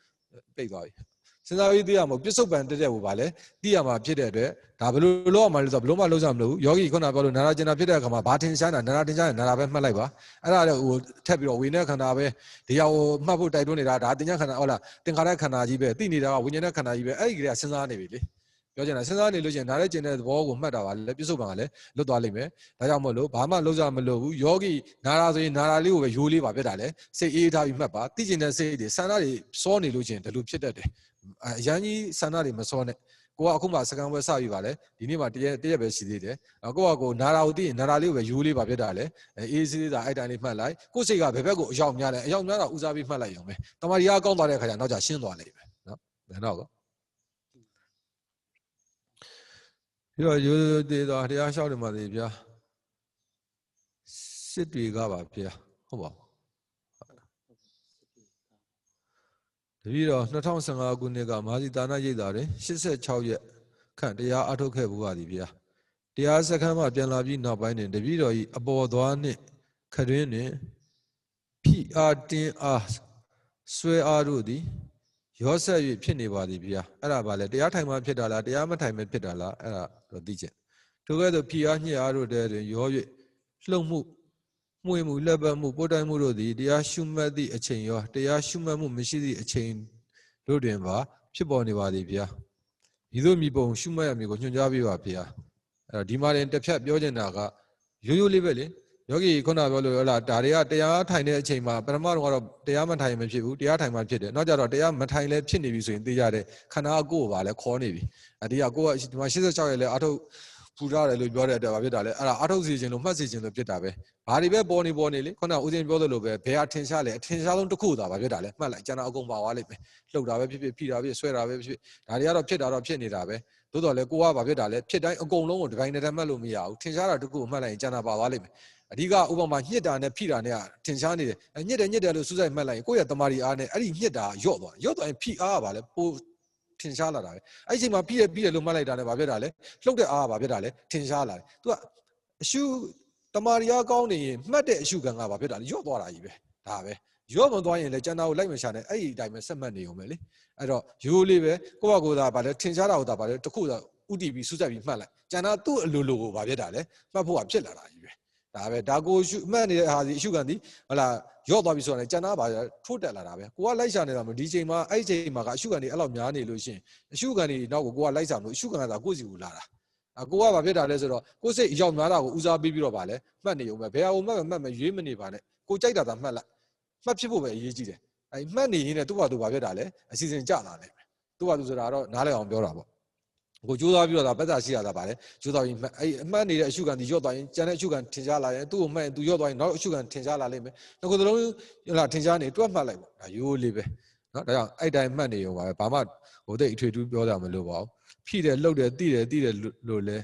ပိတ်သွားပြီစဉ်းစားပြီးသိရမှာပြစ္ဆုတ်ပံတက်တဲ့ဟိုဘာလဲသိရမှာဖြစ်တဲ့အတွက်ဒါဘယ်လိုလုပ်ရမှာလဲဆိုတော့ဘယ်လိုမှလုံးစားမလို့ဘူးယောဂီခုနပြောလို့နာရာကျင်တာဖြစ်တဲ့အခါမှာဘာထင်ရှားတာနာရာထင်ရှားရင်နာရာပဲမှတ်လိုက်ပါအဲ့ဒါလည်းဟိုထက်ပြီးတော့ဝိညာဉ်ခန္ဓာပဲဒီဟာကိုမှတ်ဖို့တိုက်တွန်းနေတာဒါတင်ညာခန္ဓာဟုတ်လားသင်္ခါရခန္ဓာကြီးပဲသိနေတာကဝိညာဉ်ခန္ဓာကြီးပဲအဲ့ဒီကလေးကစဉ်းစားနေပြီလေပြောချင်တာစဉ်းစားနေလို့ရှိရင်နားရဲကျင်တဲ့သဘောကိုမှတ်တာပါလေပြစ္ဆုတ်ပံကလည်းလွတ်သွားလိမ့်မယ်ဒါကြောင့်မို့လို့ဘာမှလုံးစားမလို့ဘူးယောဂီနာရာဆိုရင်နာရာလေးကိုပဲရိုးလေးပါဖြစ်တာလေစိတ်အေးထားပြီးမှတ်ပါသိကျင်တဲ့စိတ်တွေဆန္ဒတွေစောနေလို့ရှိရင်ဒီလိုဖြစ်တတ်တယ်အရန်ကြီးဆန္ဒတွေမစောနဲ့ကိုကအခုမှစကန်ဝဲစပြီပါလေဒီနေ့မှတရက်ပဲရှိသေးတယ်ကိုနာရာကိုသိရင်နာရာလေးကိုပဲရိုးလေးပါဖြစ်တာလေအေးစေးတာအဲ့တိုင်းလေးမှတ်လိုက်ကိုယ်စိတ်ကဘယ်ဘက်ကိုအရောက်များလဲအရောက်များတာဦးစားပြီးမှတ်လိုက်ရုံပဲတမာရီအားကောင်းသွားတဲ့အခါကျနောက်ကျရှင်းသွားလိမ့်မယ်နော်ဘယ်တော့ကောပြီးတော့ရိုးရိုးသေးသွားတရားလျှောက်တယ်မှာသေးဗျာစစ်တွေကပါဗျာဟုတ်ပါတပည့်တော်2015ခုနှစ်ကမာစီတာနာရိပ်တာတွင်86ရက်ခန့်တရားအထုတ်ခဲ့ဘူးပါသည်ဗျာတရားစခန်းမှပြန်လာပြီးနောက်ပိုင်းတွင်တပည့်တော်၏အပေါ်သွားနှင့်ခရင်းတွင်ဖိအားတင်းအားဆွဲအားတို့သည်ရောဆက်၍ဖြစ်နေပါသည်ဗျာအဲ့ဒါပါလေတရားထိုင်မှဖြစ်တာလားတရားမထိုင်မှဖြစ်တာလားအဲ့ဒါတော့သိချက်ထို့ကဲ့သို့ဖိအားညှစ်အားတို့တဲတွင်ရော၍လှုပ်မှုမှုမှုလက်ပတ်မှုပို့တိုင်းမှုတို့သည်တရားရှုမှတ်သည့်အချိန်ရောတရားရှုမှတ်မှုမရှိသည့်အချိန်တို့တွင်ပါဖြစ်ပေါ်နေပါသည်ဗျာဤသို့မြည်ပုံရှုမှတ်ရမည်ကိုညွှန်ကြားပေးပါဗျာအဲ့တော့ဒီမှာတင်တစ်ဖြတ်ပြောချင်တာကရိုးရိုးလေးပဲလေယောဂီခုနပြောလို့ဟုတ်လားဒါတွေကတရားထိုင်တဲ့အချိန်မှာပထမတော့တရားမထိုင်မဖြစ်ဘူးတရားထိုင်မှဖြစ်တယ်နောက်ကြတော့တရားမထိုင်လဲဖြစ်နေပြီဆိုရင်သိရတဲ့ခန္ဓာကိုယ်ကလည်းခေါ်နေပြီဒီကကိုကဒီမှာ86ရက်လဲအထုတ်ပူရတယ်လို့ပြောတဲ့အတွက်ဘာဖြစ်တာလဲအဲ့ဒါအထုတ်စီခြင်းလို့မှတ်စီခြင်းလို့ဖြစ်တာပဲဘာတွေပဲပေါ်နေလေခုနဦးစင်းပြောသလိုပဲဘယ်ဟာထင်ရှားလဲအထင်ရှားဆုံးတစ်ခုသာဘာဖြစ်တာလဲမှတ်လိုက်ကျန်တာအကုန်ပါသွားလိမ့်မယ်လှုပ်တာပဲဖြစ်ဖြစ်ဖိတာပဲဆွဲတာပဲဖြစ်ဖြစ်ဒါတွေကတော့ဖြစ်တာတော့ဖြစ်နေတာပဲသို့တော်လဲကိုကဘာဖြစ်တာလဲဖြစ်တိုင်းအကုန်လုံးကိုဒီပိုင်းနဲ့မှတ်လို့မရဘူးထင်ရှားတာတစ်ခုကိုမှတ်လိုက်ရင်ကျန်တာပါသွားလိမ့်မယ်အဓိကဥပမာညှစ်တာနဲ့ဖိတာနဲ့ထင်ရှားနေတယ်ညှစ်တယ်လို့စူးစိုက်မှတ်လိုက်ရင်ကိုယ့်ရဲ့တမာရီအားနဲ့အဲ့ဒီညှစ်တာရော့သွားရင်ဖိအားကဘာလဲပိုထင်ရှားလာတာပဲအဲ့ဒီအချိန်မှာပြီးတယ်လို့မှတ်လိုက်တာနဲ့ဘာဖြစ်တာလဲလှုပ်တဲ့အားကဘာဖြစ်တာလဲထင်ရှားလာတယ်သူကအရှုတမာရီအားကောင်းနေရင်မှတ်တဲ့အရှုခံကဘာဖြစ်တာလဲရော့သွားတာကြီးပဲဒါပဲရော့မသွားရင်လည်းကျန်တာကိုလိုက်မရှာနဲ့အဲ့ဒီအတိုင်းပဲဆက်မှတ်နေုံပဲလေအဲ့တော့ရိုးလေးပဲကိုယ့်ဘာသာဘာလဲထင်ရှားတာကိုဒါဘာလဲတခုသာဥတီပြီးစူးစိုက်ပြီးမှတ်လိုက်ကျန်တာသူ့အလိုလိုကိုဘာဖြစ်တာလဲမှတ်ဖို့ကဖြစ်လာတာကြီးပဲဒါပဲဒါကိုရှုမှတ်နေတဲ့ဟာဒီအရှုခံဒီဟလာရော့သွားပြီဆိုတော့ကျန်တာဘာထိုးတက်လာတာပဲကိုကလိုက်ရှာနေတာမဒီချိန်မှာအဲ့ဒီချိန်မှာကအရှုခံဒီအဲ့လောက်များနေလို့ရှင်အရှုခံဒီနောက်ကိုကလိုက်ရှာမလို့အရှုခံကသာကိုယ့်စီကိုလာတာကိုကဘာဖြစ်တာလဲဆိုတော့ကိုယ်စိတ်အရောက်များတာကိုဦးစားပေးပြီးတော့ဗာလဲမှတ်နေုံပဲဘယ်ဟာကိုမှတ်မရွေးမနေပါနဲ့ကိုကြိုက်တာသာမှတ်လိုက်မှတ်ဖြစ်ဖို့ပဲအရေးကြီးတယ်အဲ့မှတ်နေရင်းနဲ့သူ့ဘာသူဘာဖြစ်တာလဲအစီအစဉ်ကြလာတယ်သူ့ဘာသူဆိုတာတော့နားလည်အောင်ပြောတာပေါ့ကိုကြိုးစားပြီးတော့ဒါပတ်သက်ရှိရတာပါလေကြိုးစားပြီးအဲ့အမှတ်နေတဲ့အရှုခံဒီရော့သွားရင်ကျန်တဲ့အရှုခံထင်ရှားလာရင်သူ့ကိုမှတ်ရင်သူရော့သွားရင်နောက်အရှုခံထင်ရှားလာလိမ့်မယ်နောက်ကိုယ်လုံးဟလာထင်ရှားနေတွက်မှတ်လိုက်ပေါ့ဒါရိုးလေးပဲနော်ဒါကြောင့်အဲ့တိုင်းမှတ်နေရုံပါပဲဘာမှဟိုတိတ်အထွေထူးပြောတာမလို့ပါဘူးဖိတယ်လှုပ်တယ်တိတယ်လို့လ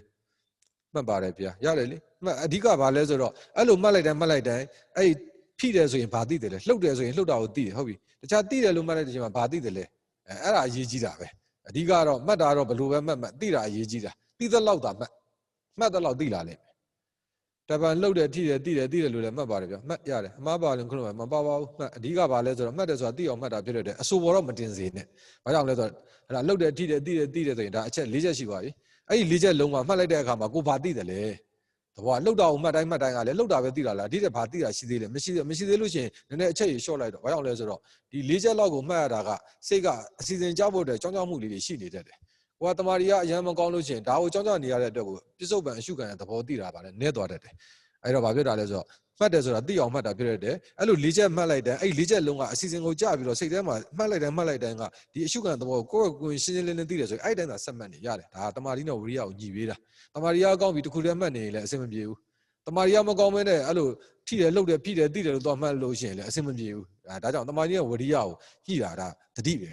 ဲမှတ်ပါတယ်ဗျာရတယ်လေအဓိကဘာလဲဆိုတော့အဲ့လိုမှတ်လိုက်တိုင်းအဲ့ဖိတယ်ဆိုရင်ဘာသိတယ်လဲလှုပ်တယ်ဆိုရင်လှုပ်တာကိုသိတယ်ဟုတ်ပြီတခြားသိတယ်လို့မှတ်လိုက်တဲ့အချိန်မှာဘာသိတယ်လဲအဲ့ဒါအရေးကြီးတာပဲအဓိကတော့မှတ်တာတော့ဘလို့ပဲမှတ်သိတာအရေးကြီးတာသိသလောက်သာမှတ်သလောက်သိလာလိမ့်မယ်တပံလှုပ်တယ်ထိတယ်သိတယ်လို့လည်းမှတ်ပါတယ်ဗျမှတ်ရတယ်အမှားပါရင်ခုနကမပါဘူးမှတ်အဓိကဘာလဲဆိုတော့မှတ်တယ်ဆိုတာသိအောင်မှတ်တာဖြစ်တဲ့အဆိုပေါ်တော့မတင်စေနဲ့ဘာကြောင့်လဲဆိုတော့အဲ့ဒါလှုပ်တယ်ထိတယ်သိတယ်ဆိုရင်ဒါအချက်၄ချက်ရှိပါပြီအဲ့ဒီ၄ချက်လုံးမှာမှတ်လိုက်တဲ့အခါမှာကိုဘာသိတယ်လဲသ ဘောကလှုပ်တာကိုမှတ်တိုင်းကလည်းလှုပ်တာပဲသိတာလားဒီတဲ့ဘာသိတာရှိသေးလဲမရှိသေးလို့ရှိရင်နည်းနည်းအချက်ကြီးရှော့လိုက်တော့ဘာကြောင့်လဲဆိုတော့ဒီ၄ချက်လောက်ကိုမှတ်ရတာကစိတ်ကအစီအစဉ်ကြဖို့အတွက်ကြောင်းမှုလေးတွေရှိနေတတ်တယ်ဟိုကတမာရီကအရန်မကောင်းလို့ရှိရင်ဒါကိုကြောင်းနေရတဲ့အတွက်ကိုပြစ္ဆုတ်ပံအရှုခံတဲ့သဘောသိတာပါလေနဲသွားတတ်တယ်အဲ့တော့ဘာဖြစ်တာလဲဆိုတော့မှတ်တယ်ဆိုတာသိအောင်မှတ်တာဖြစ်ရတယ်အဲ့လို၄ချက်မှတ်လိုက်တယ်အဲ့၄ချက်လုံးကအစီအစဉ်ကိုကြပြီးတော့စိတ်ထဲမှာမှတ်လိုက်တိုင်းကဒီအရှုခံသဘောကိုကိုယ်ရှင်းရှင်းလင်းလင်းသိတယ်ဆိုရင်အဲ့တိုင်းသာဆက်မှတ်နေရတယ်ဒါကတမာရီနဲ့ဝိရိယကိုညီပေးတာတမာရီကကောင်းပြီးတစ်ခုတည်းမှတ်နေရင်လည်းအဆင်မပြေဘူးတမာရီကမကောင်းမဲနဲ့အဲ့လိုထိတယ်လှုပ်တယ်ဖိတယ်သိတယ်လို့တော့မှတ်လို့ရှိရင်လည်းအဆင်မပြေဘူးဒါကြောင့်တမာရီနဲ့ဝိရိယကိုညှိတာဒါတတိပဲ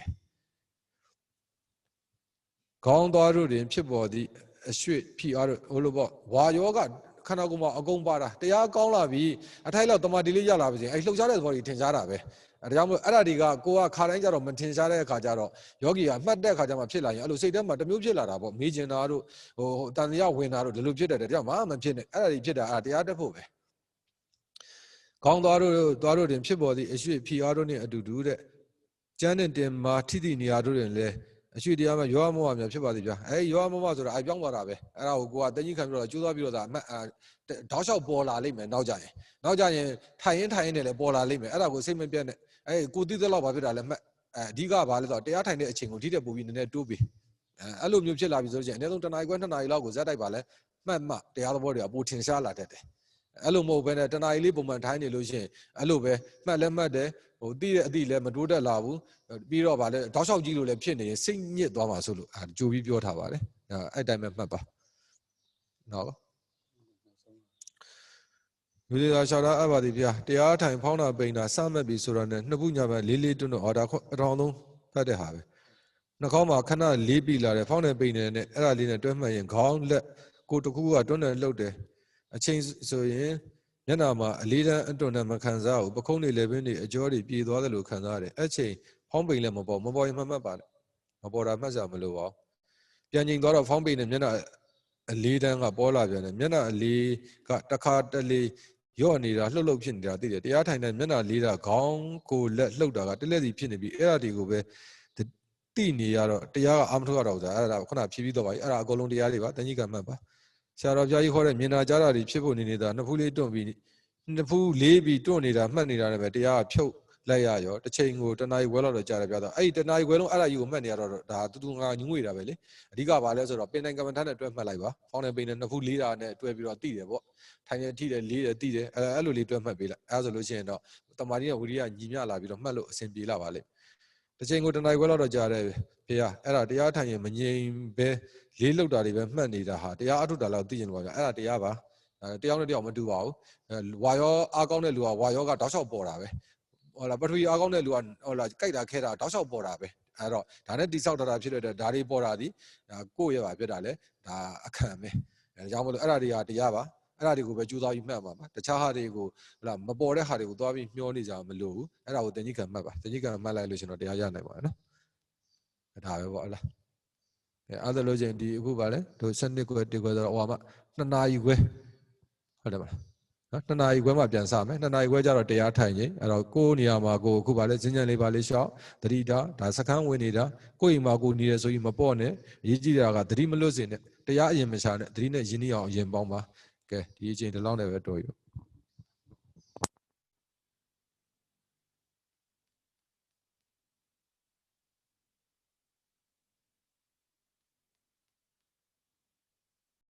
ခေါင်းသွားတို့တွင်ဖြစ်ပေါ်သည့်အရွှေ့ဖိအားတို့ဟိုလိုပေါ့ဝါယောကခန္ဓာကိုယ်မှာအကုန်ပါတာတရားကောင်းလာပြီအထိုက်လောက်တမာတိလေးရလာပြီအဲ့လှုပ်ရှားတဲ့သဘောတွေထင်ရှားတာပဲဒါကြောင့်မို့အဲ့ဒါတွေကကိုကခါတိုင်းကြတော့မထင်ရှားတဲ့အခါကျတော့ယောဂီကအမှတ်တဲ့အခါကျမှဖြစ်လာရင်အဲ့လိုစိတ်ထဲမှာတစ်မျိုးဖြစ်လာတာပေါ့မေးကျင်တာတို့ဟိုတန်တရားဝင်တာတို့ဒီလိုဖြစ်တယ်တဲ့ကြောင့်မဖြစ်နဲ့အဲ့ဒါတွေဖြစ်တာအဲ့တရားတက်ဖို့ပဲခေါင်းသွားတို့တွင်ဖြစ်ပေါ်သည့်အရွှေ့ဖိအားတို့နှင့်အတူတူတဲ့ကျမ်းနဲ့တင်မာထိသည့်နေရာတို့တွင်လည်းအရွှေ့တရားမှာယောဂမောဟများဖြစ်ပါသည်ဗျာယောဂမောဟဆိုတာပြောင်းသွားတာပဲအဲ့ဒါကိုကိုကတကြီးခံပြီးတော့ကျိုးသွားပြီးတော့ဒါအမှတ်တောက်လျှောက်ပေါ်လာလိမ့်မယ်နောက်ကြရင်ထိုင်ရင်နဲ့လည်းပေါ်လာလိမ့်မယ်အဲ့ဒါကိုစိတ်မပြတ်နဲ့ကိုသိတဲ့လောက်ဘာဖြစ်တာလဲမှတ်အဓိကဘာလဲဆိုတော့တရားထိုင်တဲ့အချိန်ကိုဒီတက်ပို့ပြီးနည်းနည်းတိုးပြီးအဲ့လိုမျိုးဖြစ်လာပြီဆိုရင်အနည်းဆုံး1နာရီခွဲ2နာရီလောက်ကိုဇက်တိုက်ပါလဲမှတ်တရားသဘောတွေကပိုထင်ရှားလာတတ်တယ်အဲ့လိုမဟုတ်ဘဲနဲ့1နာရီလေးပုံမှန်ထိုင်နေလို့ရှိရင်အဲ့လိုပဲမှတ်လဲမှတ်တယ်ဟိုသိတဲ့အသည့်လည်းမတိုးတက်လာဘူးပြီးတော့ဗာလဲတောက်လျှောက်ကြီးလို့လည်းဖြစ်နေရင်စိတ်ညစ်သွားမှာဆိုလို့ကြိုပြီးပြောထားပါတယ်အဲ့တိုင်းပဲမှတ်ပါနော်လူတွေသာရှောက်တာအပ်ပါသည်ဗျာတရားထိုင်ဖောင်းတာပိန်တာစမှတ်ပြီဆိုတော့နဲ့နှစ်ခုညာဘက်လေးတွန်းတော့အော်ဒါအထောင်သုံးဖတ်တဲ့ဟာပဲနှာခေါင်းမှာခဏလေးပြီလာတယ်ဖောင်းတဲ့ပိန်တဲ့နဲ့အဲ့ဒါလေးနဲ့တွဲမှတ်ရင်ခေါင်းလက်ကိုတစ်ခုကတွန်းတယ်လှုပ်တယ်အချိန်ဆိုရင်မျက်နှာမှာအလေးတန်းအတွန်းနဲ့မခံစားဘူးပခုံးတွေလည်းပင်တွေအကြောတွေပြေသွားတယ်လို့ခံစားရတယ်အဲ့ချိန်ဖောင်းပိန်လည်းမပေါ်ရင်မှတ်ပါနဲ့မပေါ်တာမှတ်စရာမလိုပါဘူးပြန်ချိန်သွားတော့ဖောင်းပိန်နဲ့မျက်နှာအလေးတန်းကပေါ်လာပြန်တယ်မျက်နှာအလေးကတစ်ခါတလေရော့နေတာလှုပ်ဖြစ်နေတာသိတယ်တရားထိုင်တဲ့မျက်နှာလေးတာခေါင်းကိုလက်လှုပ်တာကတလက်စီဖြစ်နေပြီအဲ့ဒါတွေကိုပဲတိနေရတော့တရားကအာမထုတ်ရတော့ဆိုတာအဲ့ဒါခုနဖြည်းဖြည်းတော့ပါပြီအဲ့ဒါအကုန်လုံးတရားတွေပါတဏှိကမှတ်ပါဆရာတော်ဘုရားကြီးခေါ်တဲ့မြင်နာကြားတာတွေဖြစ်ဖို့နေတာနှစ်ဖူးလေးတွန့်ပြီးနှစ်ဖူးလေးပြီးတွန့်နေတာမှတ်နေတာလည်းပဲတရားကဖြုတ်လိုက်ရရောတစ်ချိန်ကိုတနားရီခွဲလောက်တော့ကြာတယ်ပြတော့အဲ့ဒီတနားရီခွဲလုံးအဲ့ဒါကြီးကိုမှတ်နေရတော့ဒါတူငါညငွေတာပဲလေအဓိကဘာလဲဆိုတော့ပင်တိုင်းကမ္မထမ်းနဲ့တွဲမှတ်လိုက်ပါဖောင်းတဲ့ပိန်နဲ့နှစ်ဖူးလေးတာနဲ့တွဲပြီးတော့တိတယ်ပေါ့ထိုင်နေထိတယ်လေးတယ်တိတယ်အဲ့လိုလေးတွဲမှတ်ပေးလိုက်အဲ့ဆိုလို့ရှိရင်တော့တမာတိနဲ့ဝိရိယညီမျှလာပြီးတော့မှတ်လို့အဆင်ပြေလာပါလိမ့်တစ်ချိန်ကိုတနားရီခွဲလောက်တော့ကြာတယ်ဖေရအဲ့ဒါတရားထိုင်ရင်မငြိမ်ပဲလေးလောက်တာတွေပဲမှတ်နေတာဟာတရားအထုတာလောက်သိရင်တော့ဗျာအဲ့ဒါတရားပါတယောက်နဲ့တယောက်မတူပါဘူးဝါရောအားကောင်းတဲ့လူကဝါရောကတောက်လျှောက်ပေါ်တာပဲဟောလားပထဝီအားကောင်းတဲ့လူကဟောလားကြိုက်တာခဲတာတောက်လျှောက်ပေါ်တာပဲအဲ့တော့ဒါနဲ့တိဆောက်တာဖြစ်တဲ့ဒါတွေပေါ်တာဒီဒါကိုယ့်ရဲ့ပါဖြစ်တာလေဒါအခန့်ပဲဒါကြောင့်မလို့အဲ့ဒါတွေကတရားပါအဲ့ဒါတွေကိုပဲကြိုးစားပြီးမှတ်ပါတခြားဟာတွေကိုဟလာမပေါ်တဲ့ဟာတွေကိုသွားပြီးမျောနေကြမလို့ဘူးအဲ့ဒါကိုတဏှိကံမှတ်ပါတဏှိကံမှတ်လိုက်လို့ရှင်တော့တရားရနိုင်ပါနော်ဒါပဲပေါ့ဟလားအဲ့ဒါလို့ချင်းဒီအခုပါလေတို့7နှစ်ခွဲ1ခွဲဆိုတော့ဟိုမှာ2နာရီခွဲဟုတ်တယ်မလားနော်2နာရီခွဲမှပြန်စမယ်2နာရီခွဲကျတော့တရားထိုင်ရင်အဲ့တော့ကိုယ်နေရာမှာကိုအခုပါလေဈဉ္ဉံလေးပါလေးရှောက်သတိတာဒါစခန်းဝင်နေတာကိုယ့်အိမ်မှာကိုနေရဆိုရင်မပေါ့နဲ့အရေးကြီးတာကသတိမလွတ်စေနဲ့တရားအရင်မချနဲ့သတိနဲ့ယဉ်နေအောင်အရင်ပေါင်းပါကဲဒီအချိန်ဒီလောက်နဲ့ပဲတော်ပြီ